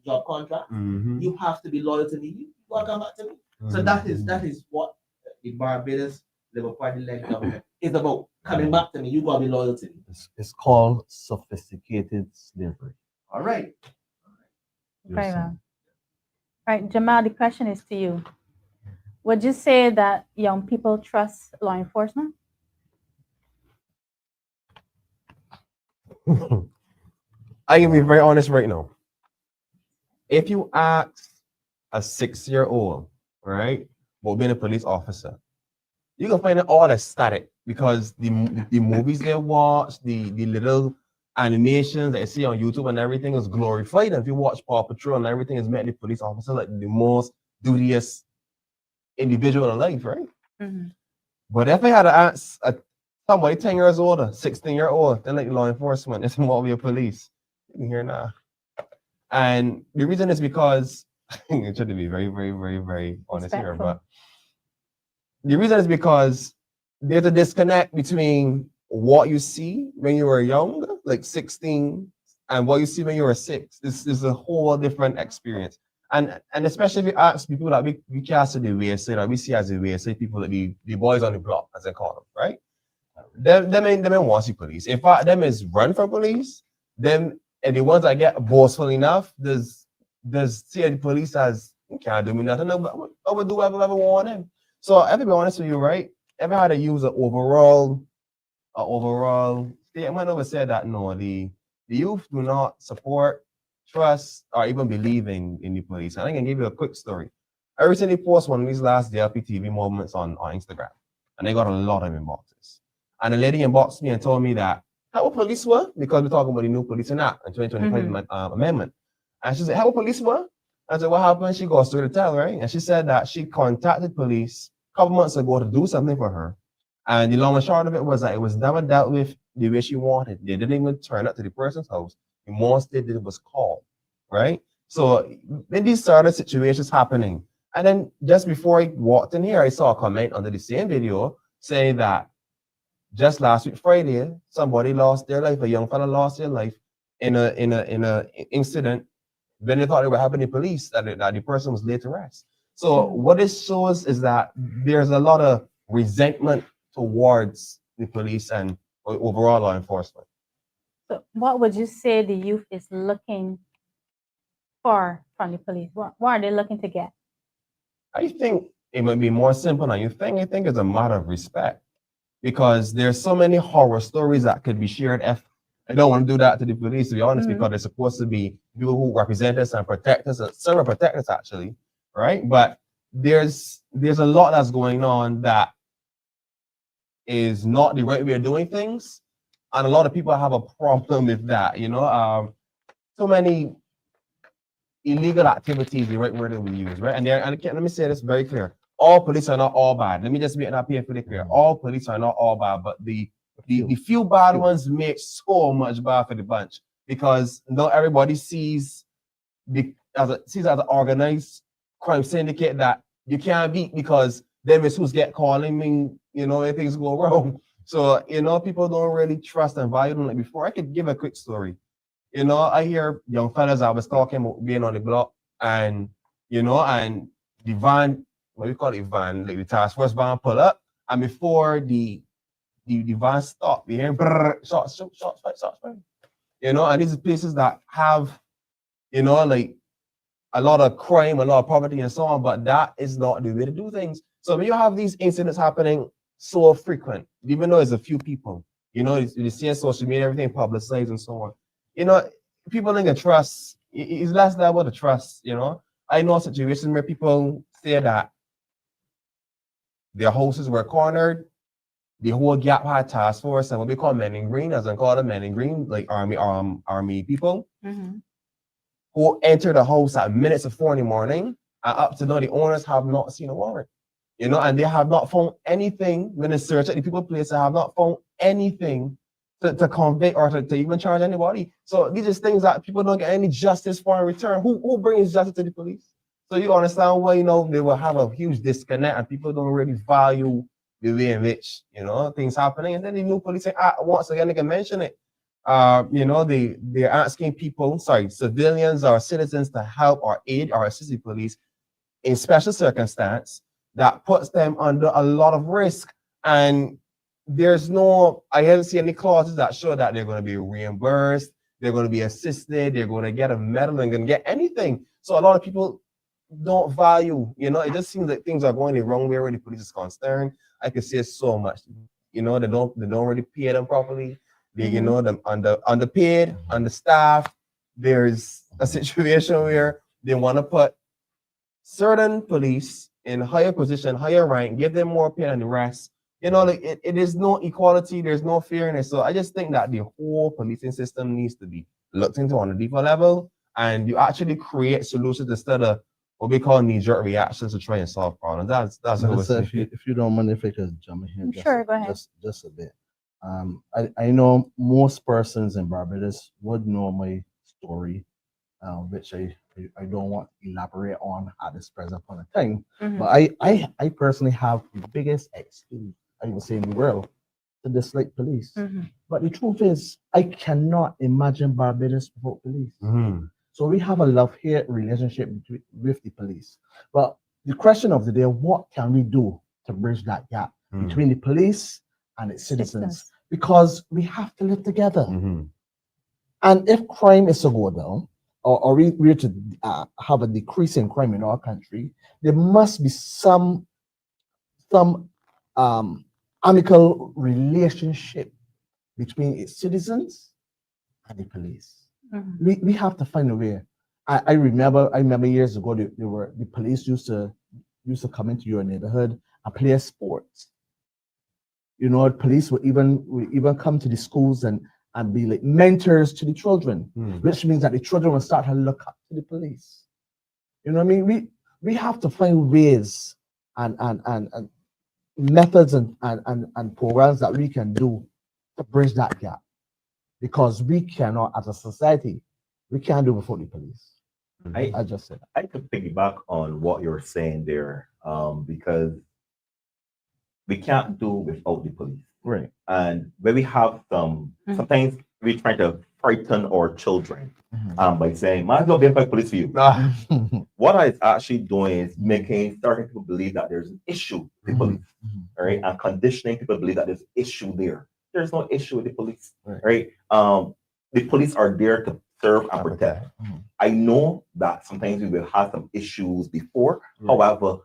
job contract. You have to be loyal to me. You gotta come back to me. So that is what the Barbados Liberal Party-led government is about. Coming back to me. You gotta be loyal to me. It's called sophisticated slavery. All right. Very well. All right, Jamal, the question is to you. Would you say that young people trust law enforcement? I can be very honest right now. If you ask a 6-year-old, right, about being a police officer, you can find it all as static because the movies they watch, the little animations that you see on YouTube and everything is glorified. And if you watch Paw Patrol and everything is made the police officer like the most duteous individual in life, right? But if I had to ask somebody 10 years older, 16-year-old, then like law enforcement, it's more be a police. You can hear now. And the reason is because I'm trying to be very, very, very, very honest here, but the reason is because there's a disconnect between what you see when you were young, like 16, and what you see when you were 6. This is a whole different experience. And especially if you ask people that we cast the WSA, that we see as the WSA, people that the boys on the block, as they call them, right? Them ain't want to see police. In fact, them is run from police. Them and the ones that get boastful enough, there's see the police as can't do me nothing. I would do whatever I want them. So if I be honest with you, right? If I had to use an overall statement, I would say that no, the youth do not support, trust, or even believe in the police. And I can give you a quick story. I recently posted one of these last DLP TV moments on Instagram, and they got a lot of inboxes. And a lady inboxed me and told me that how police were, because we're talking about the new Policing Act and 2025 amendment. And she said, how police were? I said, what happened? She goes through the tell, right? And she said that she contacted police a couple months ago to do something for her. And the long and short of it was that it was never dealt with the way she wanted. They didn't even turn up to the person's house. The most they did was call, right? So then these sort of situations happening. And then just before I walked in here, I saw a comment under the same video saying that just last week Friday, somebody lost their life. A young fella lost their life in a incident. Then they thought they were helping the police, that the person was laid to rest. So what this shows is that there's a lot of resentment towards the police and overall law enforcement. So what would you say the youth is looking for from the police? What are they looking to get? I think it might be more simple than you think. I think it's a matter of respect, because there's so many horror stories that could be shared. I don't want to do that to the police, to be honest, because they're supposed to be people who represent us and protect us, several protect us actually, right? But there's a lot that's going on that is not the right way of doing things, and a lot of people have a problem with that. So many illegal activities, the right word that we use, right? And let me say this very clear: all police are not all bad. Let me just make that pretty clear. All police are not all bad, but the few bad ones make so much bad for the bunch, because not everybody sees as an organized crime syndicate that you can't beat, because them is who's get calling me, if things go wrong. So, people don't really trust and value them like before. I could give a quick story. I hear young fellas I was talking about being on the block, and and the van, what we call it, van, like the task force van pull up, and before the van stop, we hear shots, and these are places that have, like a lot of crime, a lot of poverty, and so on. But that is not the way to do things. So when you have these incidents happening so frequent, even though it's a few people, you see on social media, everything publicized and so on. People think the trust is less than about the trust. I know situations where people say that their houses were cornered. The whole gap had task force and what we call men in green, as I call them, men in green, like army people, who enter the house at minutes of 4 in the morning, and up to now the owners have not seen a warrant. And they have not found anything when they search at the people place. They have not found anything to convict or to even charge anybody. So these are things that people don't get any justice for in return. Who brings justice to the police? So you understand why they will have a huge disconnect, and people don't really value the way in which things happening. And then the new police say, once again, they can mention it. They're asking people, civilians or citizens, to help or aid or assist the police in special circumstance that puts them under a lot of risk. And I haven't seen any clauses that show that they're going to be reimbursed, they're going to be assisted, they're going to get a medal, and going to get anything. So a lot of people don't value, it just seems like things are going the wrong way where the police is concerned. I could say so much. They don't really pay them properly. They, them underpaid, understaffed. There's a situation where they want to put certain police in higher position, higher rank, give them more pay than the rest. It is no equality, there's no fairness. So I just think that the whole policing system needs to be looked into on a deeper level, and you actually create solutions instead of what we call knee-jerk reactions to try and solve problems. That's Melissa, if you don't mind, if I could jump in here, Sure, go ahead. Just a bit. I know most persons in Barbados would know my story, which I don't want to elaborate on at this present point in time. But I personally have the biggest excuse, I would say, in the world to dislike police. But the truth is, I cannot imagine Barbados without police. So we have a love-hate relationship with the police. But the question of the day, what can we do to bridge that gap between the police and its citizens? Because we have to live together. And if crime is to go down, or we're to have a decrease in crime in our country, there must be some amicable relationship between its citizens and the police. We have to find a way. I remember years ago, the police used to come into your neighborhood and play sports. Police would even come to the schools and be like mentors to the children, which means that the children will start to look up to the police. You know what I mean? We have to find ways and methods and programs that we can do to bridge that gap, because we cannot, as a society, we can't do before the police. I just said that. I could piggyback on what you're saying there, because we can't do without the police. Right. And when we have sometimes we try to frighten our children by saying, might as well be a police for you. Ah, What I actually doing is starting people believe that there's an issue with the police, all right? And conditioning people to believe that there's an issue there. There's no issue with the police, right? The police are there to serve and protect. I know that sometimes we will have some issues before. However,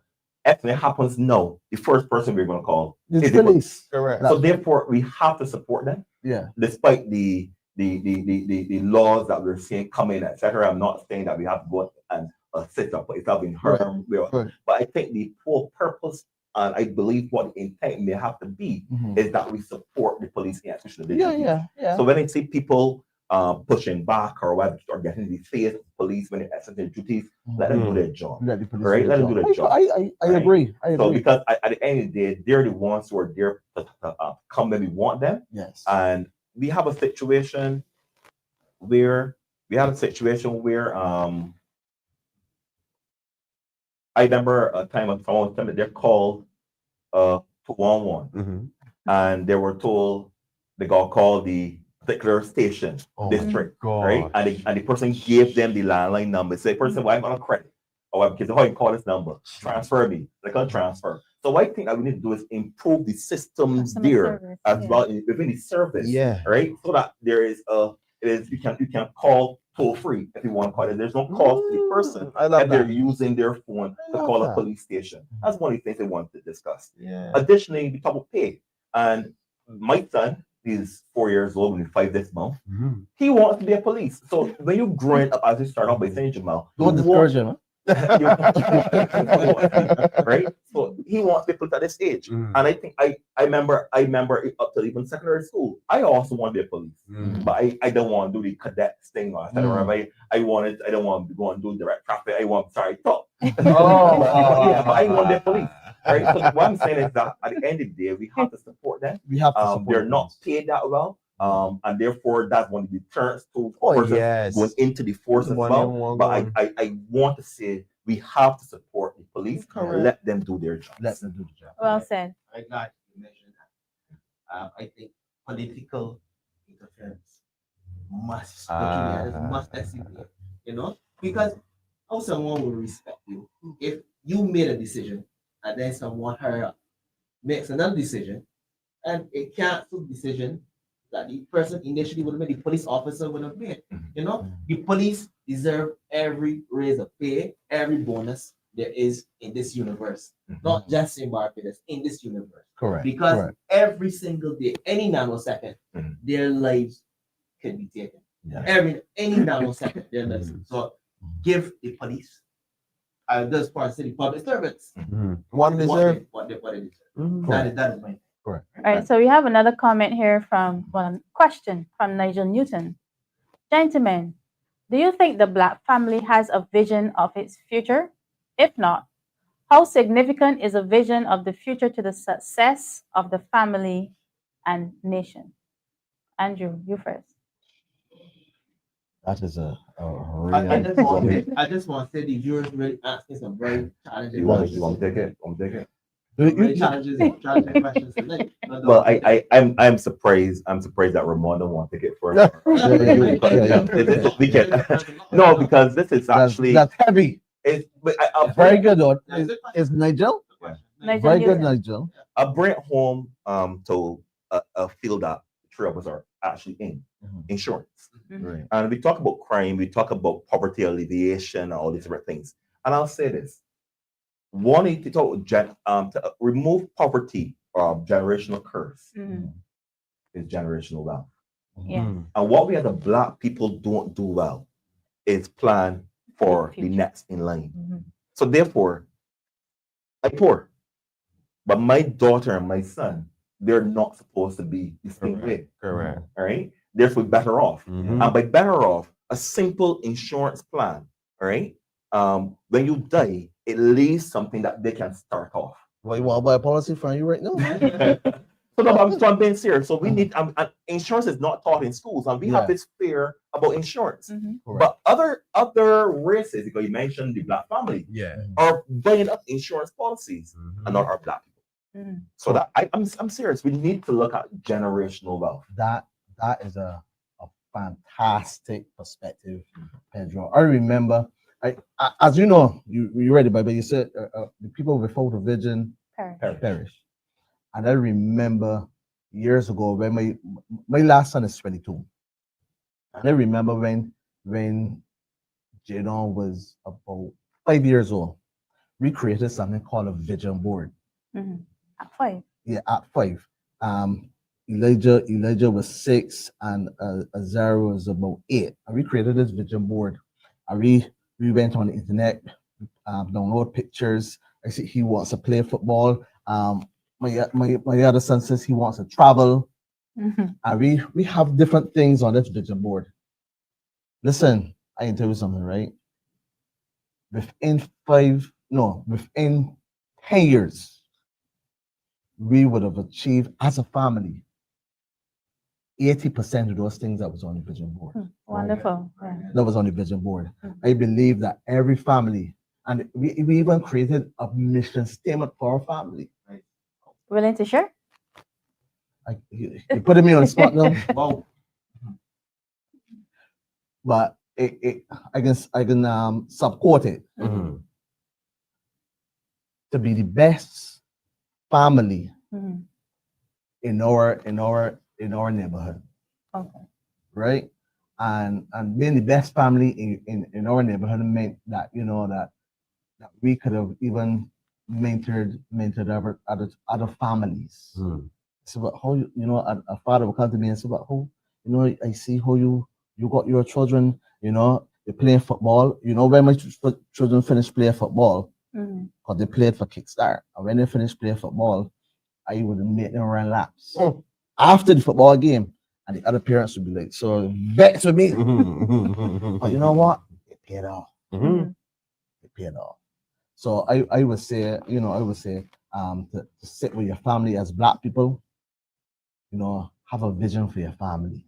if it happens now, the first person we're going to call is the police. correct. So therefore, we have to support them. Yeah. Despite the laws that we're seeing coming, etc. I'm not saying that we have to go and sit up, but it's not been harmed. Right. But I think the whole purpose, and I believe what the intent may have to be, is that we support the police in execution. Yeah. So when I see people pushing back or whether or getting in the face of police when they execute their duties, let them do their job. Let the police Right? do Let their them do their job. I agree. I agree. So because at the end of the day, they're the ones who are there to come when we want them. Yes. And we have a situation where I remember a time of someone telling me they're called to 111 and they were told they got called the particular station district, right? And the person gave them the landline number. Say, person, well, I'm on a credit. Or because how you call this number? Transfer me. They can transfer. So what I think that we need to do is improve the systems there as well within the service. Yeah. Right? So that there is you can call toll free if you want to call it. There's no cost to the person if they're using their phone to call a police station. That's one of the things they want to discuss. Yeah. Additionally, we talk about pay. And my son is 4 years old, will be 5 this month. He wants to be a police. So when you're growing up, as you start off by saying, Jamal, don't discourage him, huh? Right? So he wants to be put at this age. And I think I remember up to even secondary school, I also want to be a police. But I don't want to do the cadets thing or etc. I don't want to go and do direct traffic. I want top. But I want to be a police. Right? So what I'm saying is that at the end of the day, we have to support them. We have to support they're them. not paid that well. And therefore that's one of the deterrents to yes. going into the force as well. But I want to say we have to support the police and let them do their job. Let them do the job. Well said. I got you mentioned that. I think political interference must disappear, because how someone will respect you if you made a decision and then someone higher up makes another decision and a canceled decision that the person initially would have made, the police officer would have made. The police deserve every raise of pay, every bonus there is in this universe, not just in Barbados, in this universe. Correct. Because every single day, any nanosecond, their lives can be taken. Any nanosecond, their lives. So give the police, those parts of the public servants, One deserve what they deserve. That is my Correct. All right, so we have another comment here question from Nigel Newton. Gentlemen, do you think the Black family has a vision of its future? If not, how significant is a vision of the future to the success of the family and nation? Andrew, you first. That is a I just want to say the viewers really asking some very challenging questions. You want to take it? I'm taking it. Very challenging questions. Well, I'm surprised. I'm surprised that Ramon don't want to take it first. No, because this is actually that's heavy. It's Very good, though. Is Nigel? Very good, Newton. Nigel. I bring it home to a field that the three of us are actually in, insurance. Right. And we talk about crime, we talk about poverty alleviation, and all these different things. And I'll say this: one is to remove poverty or generational curse is generational wealth. Yes. And what we as the Black people don't do well is plan for the next in line. So therefore, I'm poor, but my daughter and my son, they're not supposed to be the same way. correct. All right. Therefore, better off. And by better off, a simple insurance plan. All right. When you die, it leaves something that they can start off. Well, you want to buy a policy from you right now? So I'm being serious. So we need insurance is not taught in schools, and we have this fear about insurance. But other races, because you mentioned the Black family, Yeah. are buying up insurance policies, and not our Black people. So that I'm serious. We need to look at generational wealth. That is a fantastic perspective, Pedro. I remember, as you know, you read it, but you said the people without a vision perish. And I remember years ago when my last son is 22, and I remember when Jadon was about 5 years old, we created something called a vision board. At 5. Yeah, at 5. Elijah was 6 and Azara was about 8. And we created this vision board. And we went on the internet, download pictures. I see he wants to play football. My other son says he wants to travel. And we have different things on this vision board. Listen, I can tell you something, right? Within 10 years, we would have achieved as a family 80% of those things that was on the vision board. Wonderful. That was on the vision board. I believe that every family, and we even created a mission statement for our family. Willing to share? You're putting me on the spot now. Wow. But I can subquote it. To be the best family in our neighborhood. Okay. Right? And being the best family in our neighborhood meant that, you know, that we could have even mentored other families. So about how a father will come to me and say, about how, you know, I see how you got your children, you know, they're playing football. You know, when my children finish playing football, because they played for Kickstart. And when they finished playing football, I would make them run laps after the football game. And the other parents would be like, so vexed with me. But you know what? It paid off. It paid off. So I would say, to sit with your family as Black people, you know, have a vision for your family.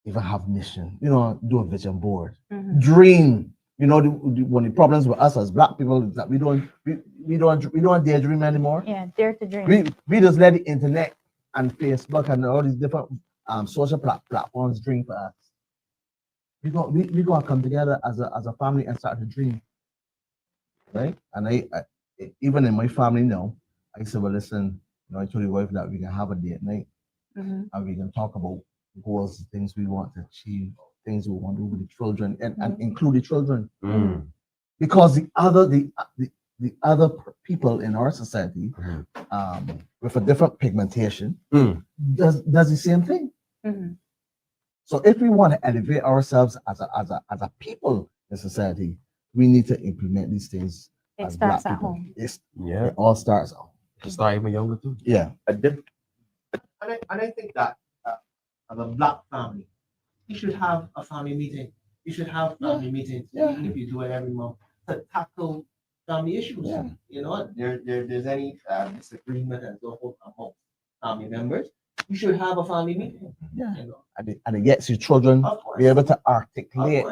Even have mission, you know, do a vision board. Dream. You know, one of the problems with us as Black people is that we don't dare dream anymore. Yeah, dare to dream. We just let the internet and Facebook and all these different social platforms dream for us. We gotta come together as a family and start to dream, right? And I even in my family now, I said, well, listen, you know, I told the wife that we can have a date night and we can talk about goals, things we want to achieve, things we want to do with the children, and include the children, because the other people in our society, with a different pigmentation, does the same thing. So if we want to elevate ourselves as a people in society, we need to implement these things. It starts at home. It all starts at home. To start even younger too. Yeah. And I think that as a Black family, you should have a family meeting. You should have family meetings, even if you do it every month, to tackle family issues. You know, there's any disagreement and so forth among family members, you should have a family meeting. You know? And it gets your children be able to articulate,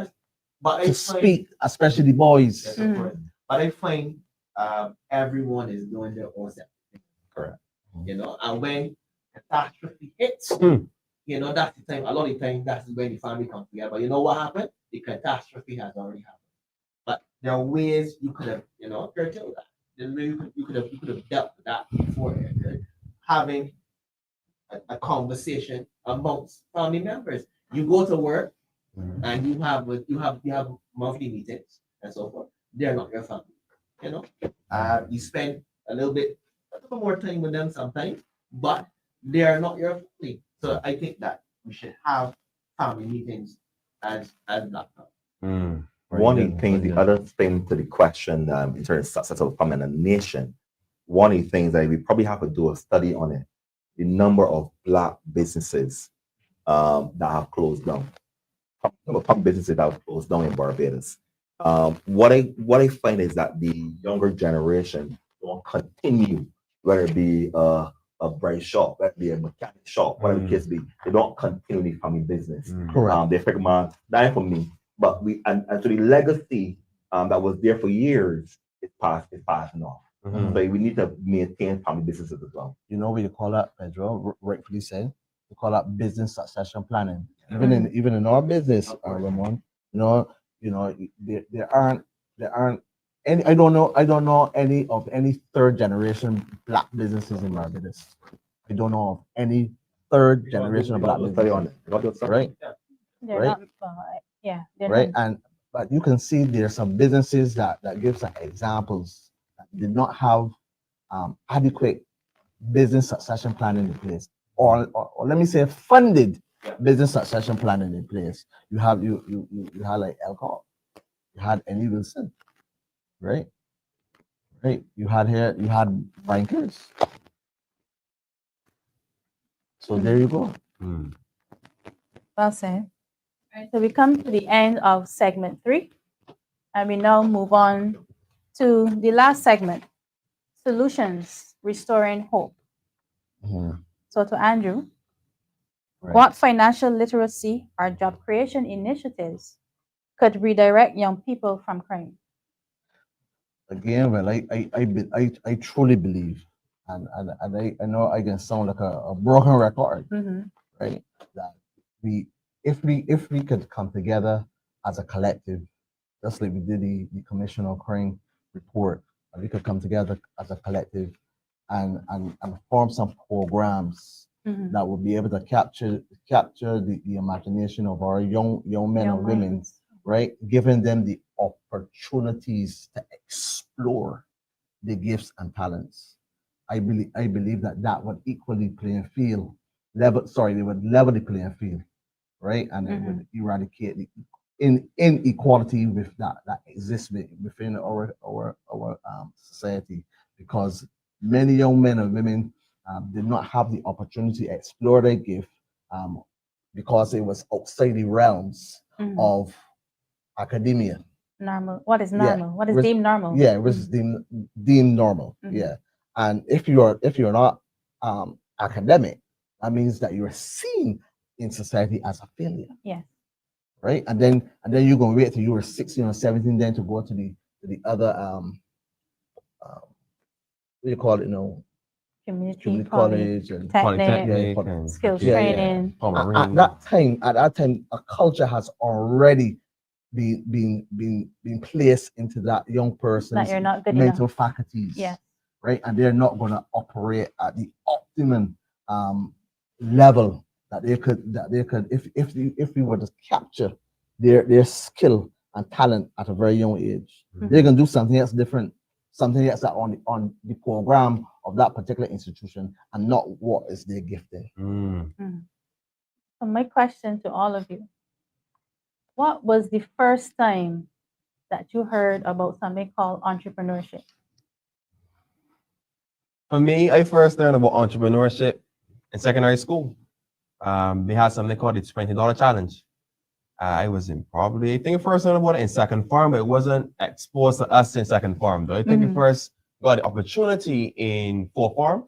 to speak, especially the boys. Yes, of course. But I find everyone is doing their own separate thing. Correct. You know, and when catastrophe hits, you know, that's the time, a lot of the time, that's when the family comes together. But you know what happened? The catastrophe has already happened. But there are ways you could have, you know, curtailed that. You could have dealt with that before it occurred. Having a conversation amongst family members. You go to work and you have monthly meetings and so forth. They're not your family, you know. You spend a little more time with them sometimes, but they are not your family. So I think that we should have family meetings as Black family. One of the things, the other thing to the question in terms of success of family and a nation, one of the things that we probably have to do a study on it, the number of Black businesses that have closed down. Some businesses that have closed down in Barbados. What I find is that the younger generation don't continue, whether it be a bright shop, whether it be a mechanic shop, whatever the case be, they don't continue the family business. Correct. They figure, man, that ain't for me. But and so the legacy that was there for years is passing off. Mhm. So we need to maintain family businesses as well. You know what you call that, Pedro? Rightfully said. We call that business succession planning. Even in our business, Ramon, there aren't any. I don't know any third generation black businesses in Barbados. I don't know of any third generation of black businesses. Right? They're Right. not, they're Right. not. But you can see there's some businesses that gives examples that did not have adequate business succession planning in place, or let me say funded business succession planning in place. You had like alcohol, you had Annie Wilson, right? Right. You had bankers. So there you go. Mm. Well said. Right, so we come to the end of segment 3, and we now move on to the last segment, solutions, restoring hope. Mhm. So to Andrew, Right. what financial literacy or job creation initiatives could redirect young people from crime? Again, well, I truly believe, and I know I can sound like a broken record, right? That if we could come together as a collective, just like we did the Commission on Crime report, and we could come together as a collective and form some programs that will be able to capture the imagination of our young men and women, minds. right? Giving them the opportunities to explore their gifts and talents. I believe that would equally playing field they would level the playing field, right? And it would eradicate the inequality with that exists within our society, because many young men and women did not have the opportunity to explore their gift because it was outside the realms of academia. Normal. What is Yeah, normal? What is was- deemed normal? Yeah, it was deemed normal. Yeah, and if you're not academic, that means that you're seen in society as a failure. Yeah. Right, and then you're gonna wait till you were 16 or 17 then to go to the other what do you call it? Community College and technic, yeah, skills yeah, training. At that time, a culture has already been placed into that young person's That you're not good mental enough. faculties. Yeah. Right, and they're not going to operate at the optimum level that they could if we were to capture their skill and talent at a very young age. They're going to do something else different, something else that on the program of that particular institution, and not what is their gifting. So my question to all of you, what was the first time that you heard about something called entrepreneurship? For me, I first learned about entrepreneurship in secondary school. They had something called the $20 challenge. I was in probably, I think I first learned about it in second form, but it wasn't exposed to us in second form, though. I think I first got the opportunity in fourth form.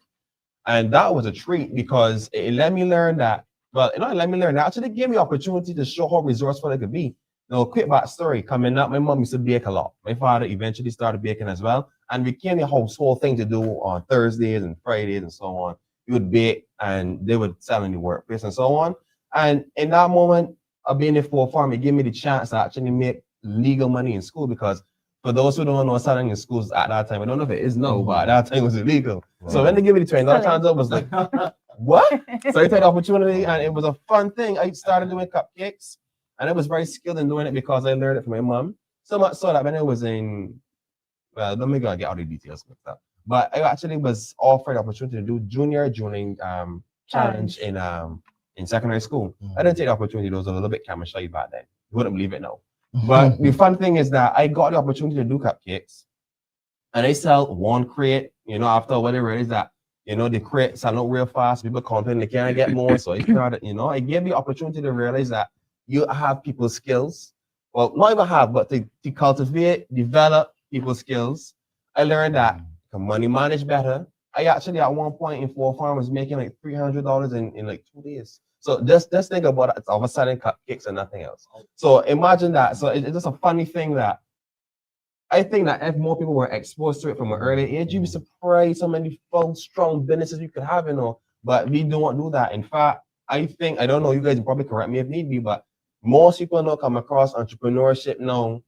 And that was a treat because it let me learn that, well, it let me learn, it actually gave me opportunity to show how resourceful I could be. Quick backstory, coming up, my mom used to bake a lot. My father eventually started baking as well. And it became a household thing to do on Thursdays and Fridays and so on. He would bake and they would sell in the workplace and so on. And in that moment of being in fourth form, it gave me the chance to actually make legal money in school, because for those who don't know, selling in schools at that time, I don't know if it is now, but at that time it was illegal. So when they give me the $20 chance, I was like, what? So I took the opportunity and it was a fun thing. I started doing cupcakes and I was very skilled in doing it because I learned it from my mom. So much so that when I was in, well, let me go and get all the details with that. But I actually was offered the opportunity to do junior challenge in secondary school. I didn't take the opportunity. It was a little bit camera shy back then. You wouldn't believe it now. But the fun thing is that I got the opportunity to do cupcakes, and I sell one crate. After what I realized that the crate sell out real fast. People complain they can't get more, so I started. I gave the opportunity to realize that you have people's skills. Well, not even have, but to cultivate, develop people's skills. I learned that I can money manage better. I actually at one point in fourth form was making like $300 in like 2 days. So just think about it. It's all of a sudden cupcakes and nothing else. So imagine that. So it's just a funny thing that I think that if more people were exposed to it from an early age, you'd be surprised how many fun, strong businesses you could have, you know. But we don't do that. In fact, I think, I don't know, you guys will probably correct me if need be, but most people don't come across entrepreneurship now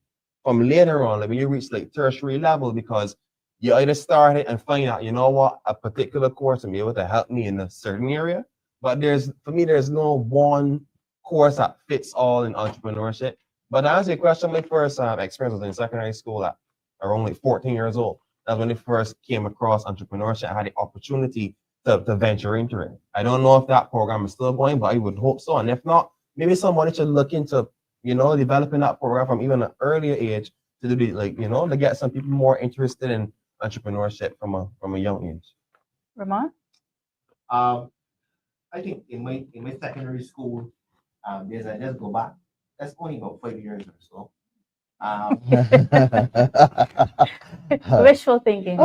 from later on, like when you reach like tertiary level, because you either start it and find out, you know what, a particular course will be able to help me in a certain area. But for me, there's no one course that fits all in entrepreneurship. But to answer your question, my first experience was in secondary school at around like 14 years old. That's when I first came across entrepreneurship. I had the opportunity to venture into it. I don't know if that program is still going, but I would hope so. And if not, maybe somebody should look into, you know, developing that program from even an earlier age to do like, you know, to get some people more interested in entrepreneurship from a young age. Ramon? I think in my secondary school, let's go back. That's only about 5 years or so. Wishful thinking.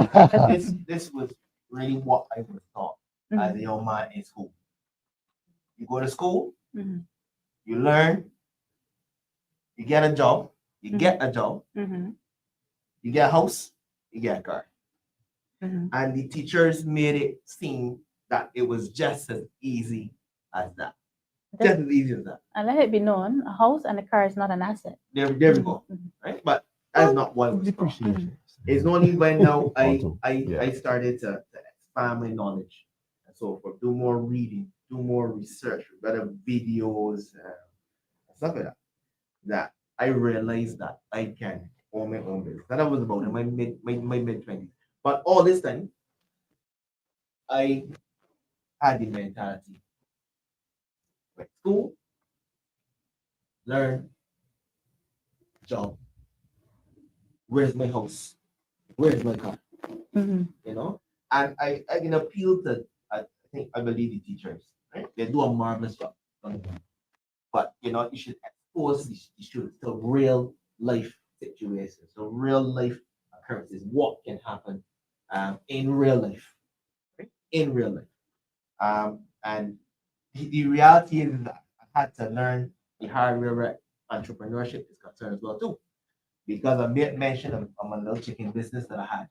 This was really what I was taught as a young man in school. You go to school, you learn, you get a job, you get a job, you get a house, you get a car. And the teachers made it seem that it was just as easy as that. Just as easy as that. And let it be known, a house and a car is not an asset. There we go. Right? But that's not what it was taught. It's only when now I started to expand my knowledge. And so for do more reading, do more research, better videos, stuff like that, that I realized that I can own my own business. That was about in my mid-20s. But all this time, I had the mentality. Like school, learn, job. Where's my house? Where's my car? You know? And I can appeal to, I believe the teachers, right? They do a marvelous job. But, you know, you should expose the students to real life situations, so real life occurrences, what can happen in real life, right? In real life. And the reality is that I had to learn the hard way where entrepreneurship is concerned as well too, because I made mention of my little chicken business that I had.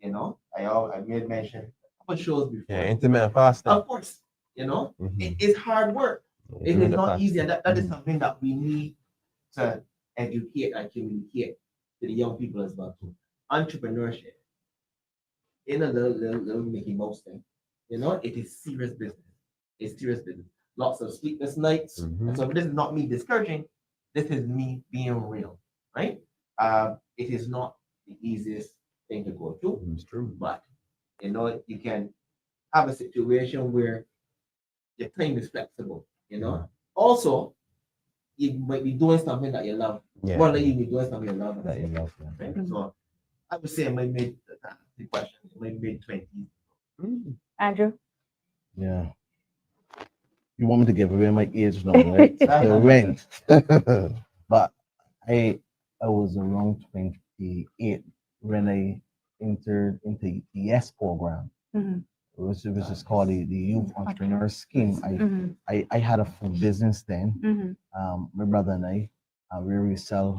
You know, I made mention a couple shows before. Yeah, intimate and fast. Of course, you know, it's hard work. It is not easy, and that is something that we need to educate and communicate to the young people as well too. Entrepreneurship, in a little Mickey Mouse thing, you know, it is serious business. It's serious business. Lots of sleepless nights. And so this is not me discouraging. This is me being real, right? It is not the easiest thing to go through. It's true. But, you know, you can have a situation where your time is flexible, you know. Also, you might be doing something that you love. Yeah. More than you be doing something you love. That you love. Right? So I would say my mid-20s. Andrew? Yeah. You want me to give away my age now, right? The rent. But I was around 28 when I entered into the YES program, which is called the Youth Entrepreneur Scheme. I had a full business then. My brother and I, we were sell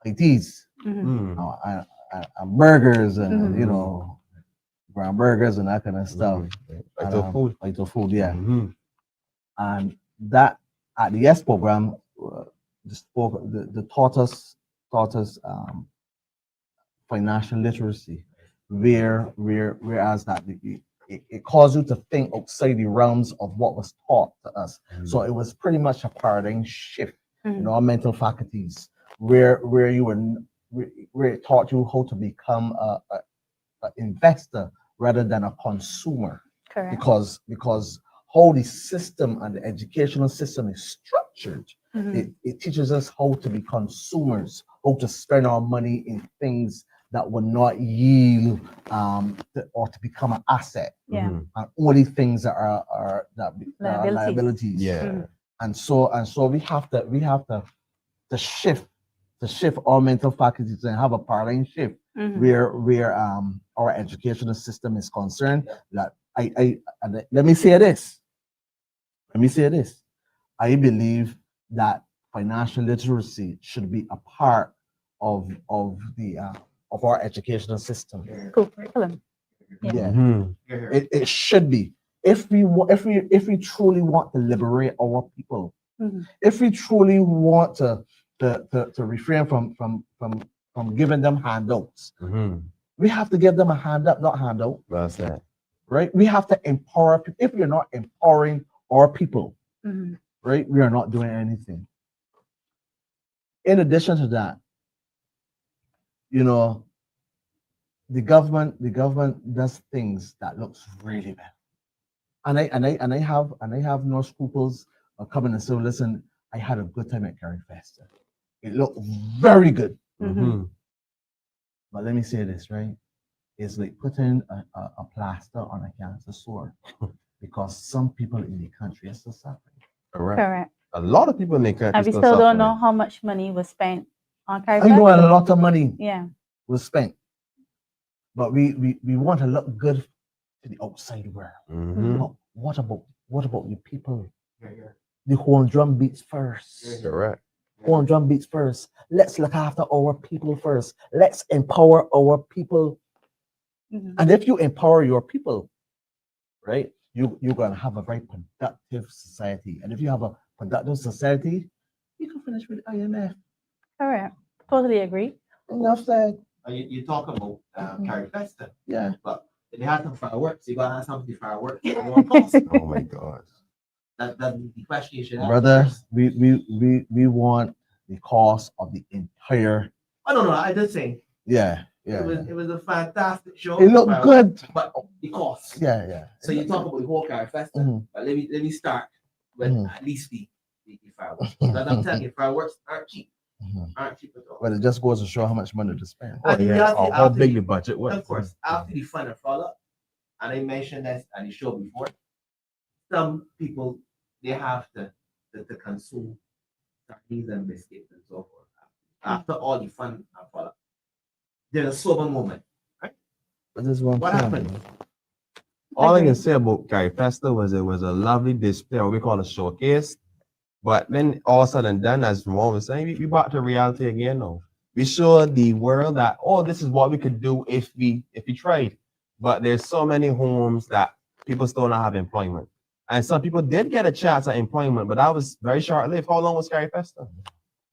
ITs, and burgers, and you know, brown burgers and that kind of stuff. Like the food, yeah. And that at the YES program, the taught us financial literacy, whereas that it caused you to think outside the realms of what was taught to us. So it was pretty much a paradigm shift in our mental faculties, where it taught you how to become a investor rather than a consumer. Correct. Because how the system and the educational system is structured, it teaches us how to be consumers, how to spend our money in things that will not yield or to become an asset. Yeah. And only things that are liabilities. Yeah. And so we have to shift our mental faculties and have a paradigm shift where our educational system is concerned. That let me say this. I believe that financial literacy should be a part of our educational system. School curriculum. Yeah, Mhm. it should be. If we truly want to liberate our people, Mhm. if we truly want to refrain from giving them handouts, Mhm. we have to give them a hand up, not handout, Well said. right? We have to empower people. If we're not empowering our people, Mhm. right, we are not doing anything. In addition to that, you know, the government does things that looks really bad. And I have no scruples of coming and say, listen, I had a good time at Carrie Fest. It looked very good. Mhm. But let me say this, right? It's like putting a plaster on a cancer sore because some people in the country are still suffering. Correct. Correct. A lot of people in the country And we still still don't know suffering. how much money was spent on I know a Caribbean. lot of money Yeah. was spent, but we want to look good to the outside world. Mhm. But what about the people? The horn drum beats first. Correct. Horn drum beats first. Let's look after our people first. Let's empower our people. Mhm. And if you empower your people, right, you're gonna have a very productive society. And if you have a productive society, you can finish with IMF. Correct. Totally agree. Enough said. You talk about Carrie Festa, Yeah. but they have some fireworks. You gotta have some fireworks. It won't cost. Oh my God. That's the question you should ask Brother, first. we want the cost of the entire. I don't know. I just say Yeah. it was a fantastic show. It looked Fireworks, good. but the cost. Yeah. So you talk about the whole Carrie Festa, Mhm. but let me start with Mhm. at least the fireworks. Because I'm telling you, fireworks aren't cheap. Mhm. Aren't cheap at all. But it just goes to show how much money to spend. Oh, And the yeah. reality How after big the- the budget was. Of course, after the fun and follow, and I mentioned this at the show before, some people they have to consume sardines and biscuits and so forth. After all the fun and follow, there's a sober moment. But this is what I'm What saying, happened? man. All I Agree. can say about Carrie Festa was it was a lovely display, or we call it showcase. But then all said and done, as Ramon was saying, we back to reality again now. We showed the world that, oh, this is what we could do if we tried. But there's so many homes that people still not have employment. And some people did get a chance at employment, but that was very short-lived. How long was Carrie Festa?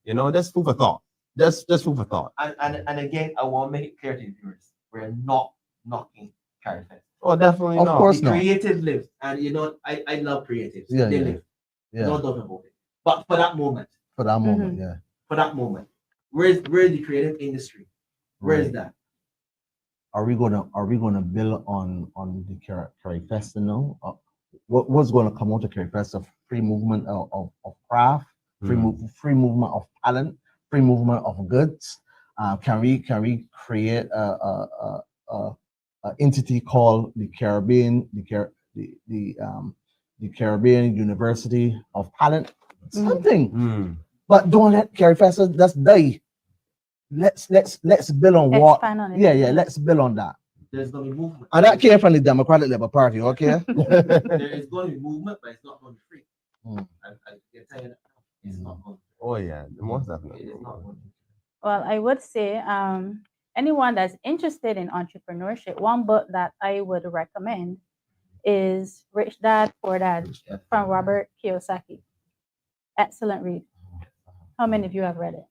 You know, just food for thought. Just food for thought. And again, I want to make it clear to the viewers, we're not knocking Carrie Festa. Oh, definitely Of not. course The not. creative live, and you know, I love creatives. Yeah, They yeah. live, Yeah. no doubt about it. But for that moment, For that moment, Mhm. yeah. for that moment, where's the creative industry? Where is Right. that? Are we gonna build on the Carrie Festa now? What's gonna come out of Carrie Festa? Free movement of craft, free movement of talent, free movement of goods. Can we create a entity called the Caribbean the Caribbean University of Talent? Mhm. Something, Mm. but don't let Carrie Festa just die. Let's build on what. Expand on it. Yeah. Let's build on that. There's gonna be movement. And that came from the Democratic Labour Party, okay? There is going to be movement, but it's not going to be free. Mm. I can tell you that now. It's not going to Oh, yeah. Most be. definitely. It is not going to be. Well, I would say anyone that's interested in entrepreneurship, one book that I would recommend is Rich Dad, Poor Dad from Robert Kiyosaki. Excellent read. How many of you have read it?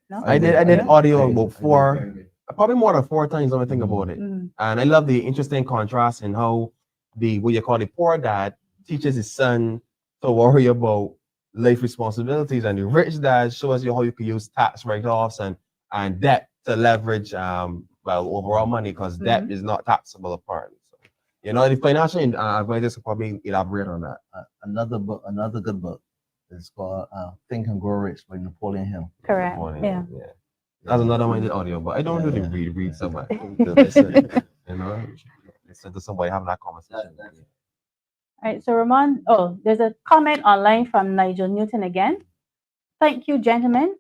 No? I did audio about Very good. probably more than 4 times when I think about it. Mhm. And I love the interesting contrast in how what you call the poor dad teaches his son to worry about life responsibilities, and the rich dad shows you how you can use tax write-offs and debt to leverage overall money, because debt is not taxable apparently. So, you know, the financial advisors will probably elaborate on that. Another good book is called Think and Grow Rich by Napoleon Hill. Correct. Yeah. That's another one in the audio, but I don't really read so much. You know, listen to somebody having that conversation. All right, so Ramon, there's a comment online from Nigel Newton again. Thank you, gentlemen.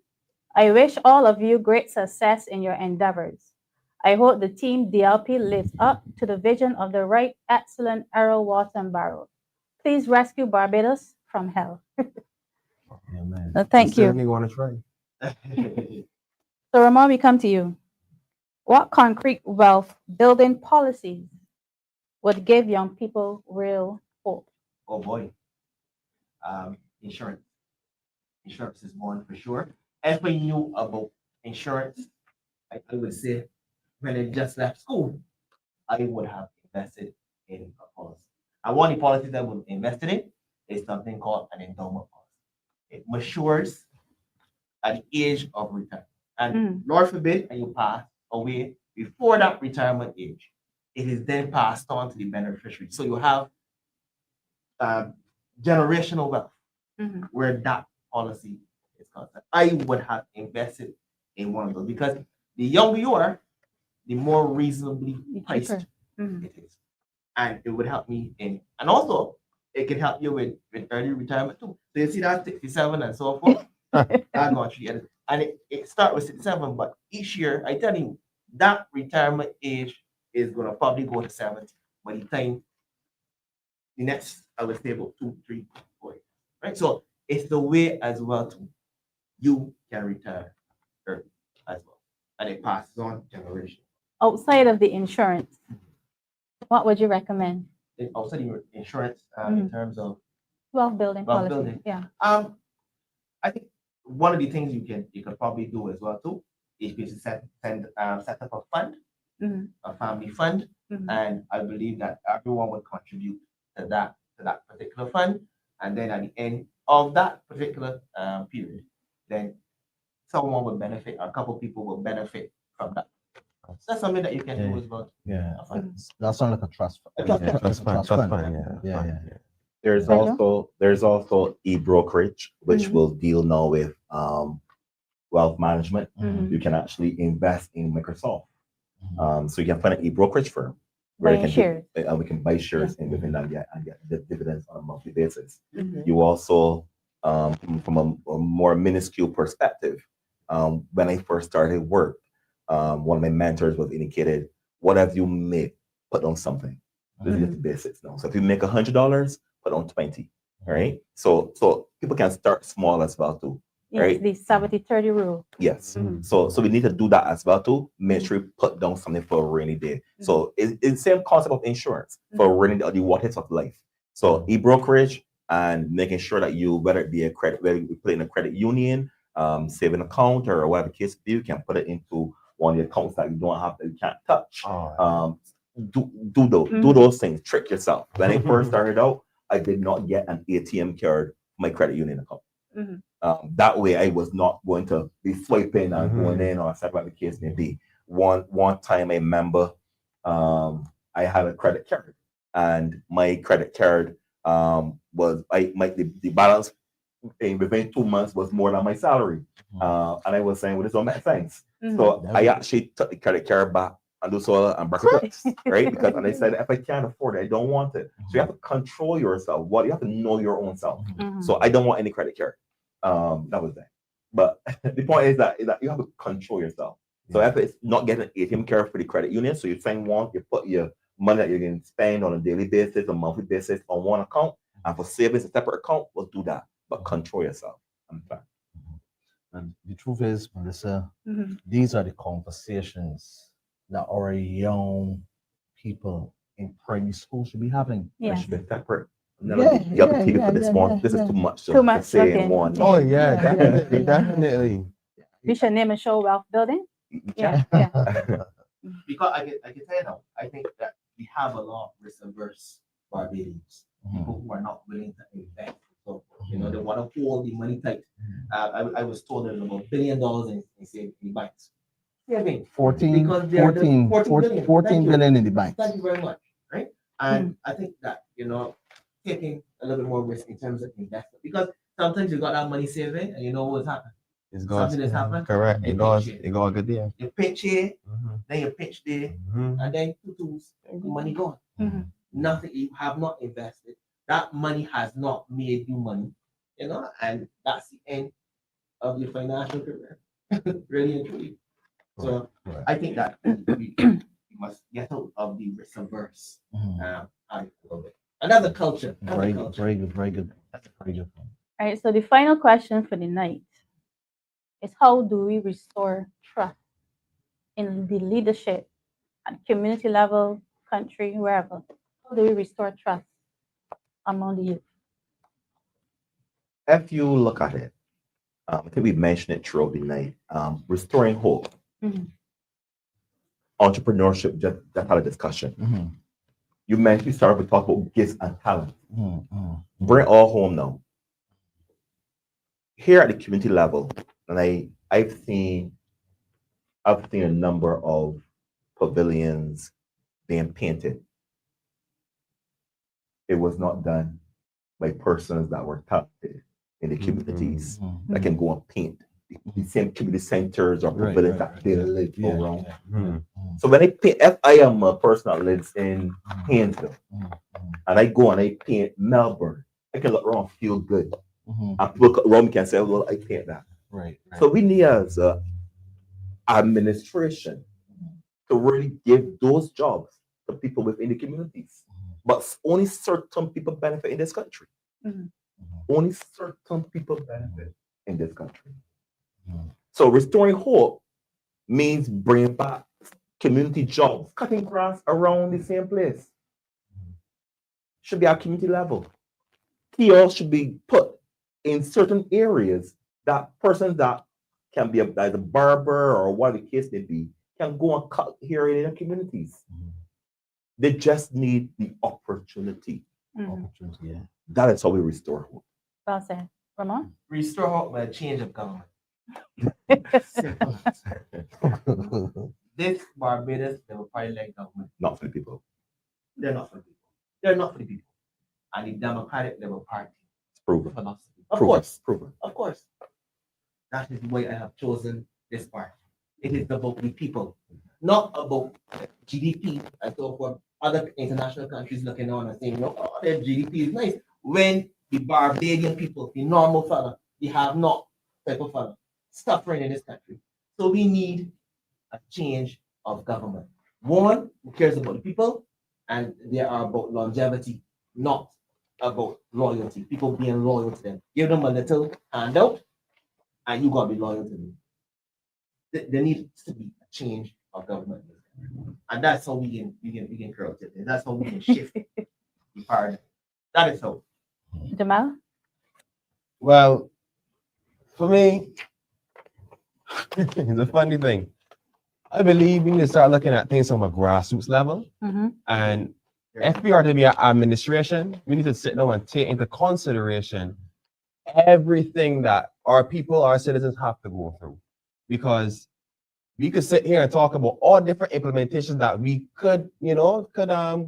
I wish all of you great success in your endeavors. I hope the team DLP lives up to the vision of the right, excellent Errol Walton Barrow. Please rescue Barbados from hell. Yeah, man. Thank you. Certainly want to try. So Ramon, we come to you. What concrete wealth building policies would give young people real hope? Oh boy. Insurance. Insurance is one for sure. If I knew about insurance, I would say when I just left school, I would have invested in a policy. And one of the policies that I would invested in is something called an endowment policy. It matures at the age of retirement. And Lord forbid, and you pass away before that retirement age, it is then passed on to the beneficiary. So you have generational wealth where that policy is concerned. I would have invested in one of those because the younger you are, the more reasonably priced it is. And it would help me in, and also it can help you with early retirement too. So you see that 67 and so forth. I'm going to and it starts with 67, but each year I tell you that retirement age is going to probably go to 70 by the time the next, I would say about 2, 3, 4 years. Right? So it's the way as well to you can retire early as well. And it passes on generation. Outside of the insurance, what would you recommend? Outside of insurance, in terms of Wealth building wealth policy. building. Yeah. I think one of the things you could probably do as well too is to set up a fund, a family fund, and I believe that everyone would contribute to that particular fund, and then at the end of that particular period, then someone would benefit, a couple people will benefit from that. So that's something that you can do as well. Yeah, that sounds like a trust fund. Trust fund, Yeah. There's Pedro? also e-brokerage, which will deal now with wealth management. You can actually invest in Microsoft. So you can find an e-brokerage firm where you Buying can shares. and we can buy shares in within that and get the dividends on a monthly basis. You also, from a more minuscule perspective, when I first started work, one of my mentors was indicated, whatever you make, put on something. This is the basics now. So if you make $100, put on 20. Right? So people can start small as well too. Right? It's the 70-30 rule. Yes. So we need to do that as well too. Make sure you put down something for a rainy day. So it's the same concept of insurance for a rainy day or the what hits of life. So e-brokerage and making sure that you, whether it be whether you put it in a credit union, saving account or whatever the case be, you can put it into one of the accounts that you can't touch. Do those things, trick yourself. When I first started out, I did not get an ATM card for my credit union account. That way I was not going to be swiping and going in or whatever the case may be. One time I remember I had a credit card and my credit card was the balance within 2 months was more than my salary. And I was saying, well, this don't make sense. So I actually took the credit card back and do so and break it up, right? Because and I said, if I can't afford it, I don't want it. So you have to control yourself. You have to know your own self. So I don't want any credit card. That was that. But the point is that you have to control yourself. So if it's not getting an ATM card for the credit union, so you find one, you put your money that you're going to spend on a daily basis, a monthly basis on one account, and for savings, a separate account, we'll do that. But control yourself. And the truth is, Melissa, these are the conversations that our young people in primary school should be having. Yeah. It should be separate. Yeah, You have to keep it for this one. This is too much. Too much, to say okay. in one. Oh yeah, definitely. We should name a show wealth building. Yeah. Because I can tell you now, I think that we have a lot of risk-averse Barbadians, people who are not willing to invest. So, they want to hold the money tight. I was told there's about $1 billion in saving in banks. Saving. 14 billion in the bank. Thank you very much. Right? And I think that, taking a little bit more risk in terms of investment, because sometimes you got that money saving and you know what's happening. It's Something that's happened. Correct. It goes a good there. You pinch here, then you pinch there, and then money gone. Nothing, you have not invested. That money has not made you money, and that's the end of your financial career, really and truly. So I think that we must get out of the risk averse a little bit. Another culture. Very good. That's a very good one. All right, so the final question for the night is how do we restore trust in the leadership at community level, country, wherever? How do we restore trust among the youth? If you look at it, I think we mentioned it throughout the night. Restoring hope, Mhm. entrepreneurship, just had a discussion. You mentioned, you started to talk about gifts and talent. Bring it all home now. Here at the community level, and I've seen a number of pavilions being painted. It was not done by persons that were talented in the communities that can go and paint the same community centers or pavilions that they live around. So when I paint, if I am a person that lives in Haynesville and I go and I paint Melbourne, I can look around and feel good. And people around me can say, well, I paint that. Right. So we need as administration to really give those jobs to people within the communities. But only certain people benefit in this country. Only certain people benefit in this country. So restoring hope means bringing back community jobs, cutting grass around the same place. Should be at community level. Kiosks should be put in certain areas that persons that can be like a barber or what the case may be can go and cut here in their communities. They just need the opportunity. That is how we restore hope. Well said. Ramon? Restore hope by a change of government. This Barbados Democratic government, Not for the people. they're not for the people. They're not for the people. And the Democratic Labour Party It's proven. philosophy. Of Proven. course, Proven. of course. That is why I have chosen this party. It is about the people, not about GDP and so forth. Other international countries looking on and saying, no, oh, their GDP is nice. When the Barbadian people, the normal fella, the have not type of fella, suffering in this country. So we need a change of government. One who cares about the people, and they are about longevity, not about loyalty. People being loyal to them. Give them a little handout, and you gotta be loyal to them. There needs to be a change of government, and that's how we can correct it. And that's how we can shift the paradigm. That is how. Jamal? Well, for me, it's a funny thing. I believe we need to start looking at things from a grassroots level. And if we are to be an administration, we need to sit down and take into consideration everything that our people, our citizens have to go through. Because we could sit here and talk about all different implementations that we could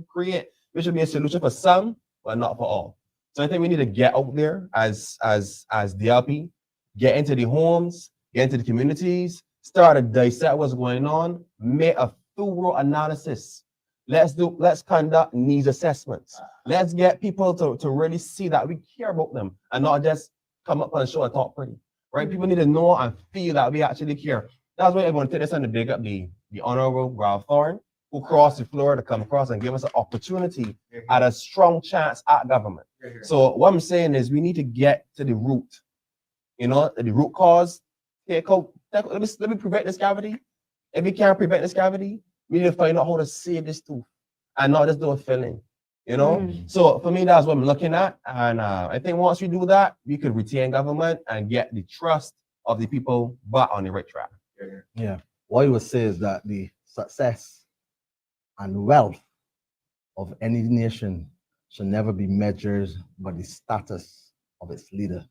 create, which would be a solution for some, but not for all. So I think we need to get out there as DLP, get into the homes, get into the communities, start to dissect what's going on, make a thorough analysis. Let's conduct needs assessments. Let's get people to really see that we care about them and not just come up on the show and talk pretty. Right? People need to know and feel that we actually care. That's why I want to take this time to big up the Honorable Ralph Thorne, who crossed the floor to come across and give us an opportunity at a strong chance at government. So what I'm saying is we need to get to the root, the root cause. Let me prevent this cavity. If we can't prevent this cavity, we need to find out how to save this tooth and not just do a filling, So for me, that's what I'm looking at. And I think once we do that, we could retain government and get the trust of the people back on the right track. Yeah. What I would say is that the success and wealth of any nation should never be measured by the status of its leader.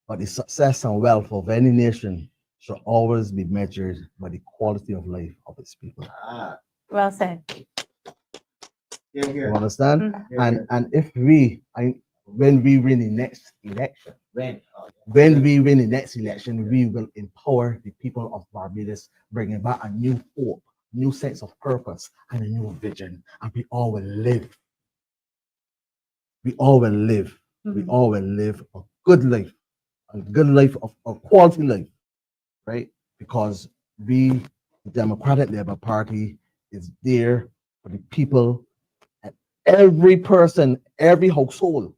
But the success and wealth of any nation should always be measured by the quality of life of its people. Well said. You understand? And if when we win the next election, when we win the next election, we will empower the people of Barbados, bringing back a new hope, new sense of purpose, and a new vision. And we all will live. We all will live. We all will live a good life of a quality life, right? Because the Democratic Labour Party is there for the people, and every person, every household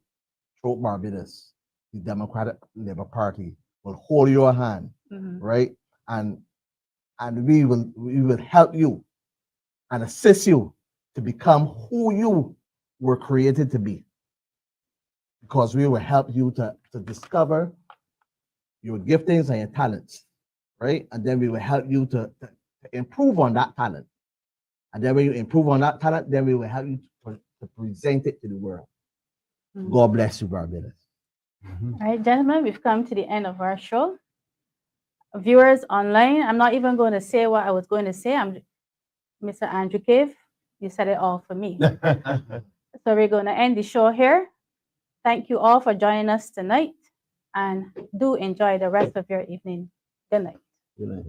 throughout Barbados, the Democratic Labour Party will will hold your hand, right? And we will help you and assist you to become who you were created to be. Because we will help you to discover your giftings and your talents, right? And then we will help you to improve on that talent. And then when you improve on that talent, then we will help you to present it to the world. God bless you, Barbados. All right, gentlemen, we've come to the end of our show. Viewers online, I'm not even going to say what I was going to say. Mr. Andrew Cave, you said it all for me. So we're going to end the show here. Thank you all for joining us tonight, and do enjoy the rest of your evening. Good night. Good night.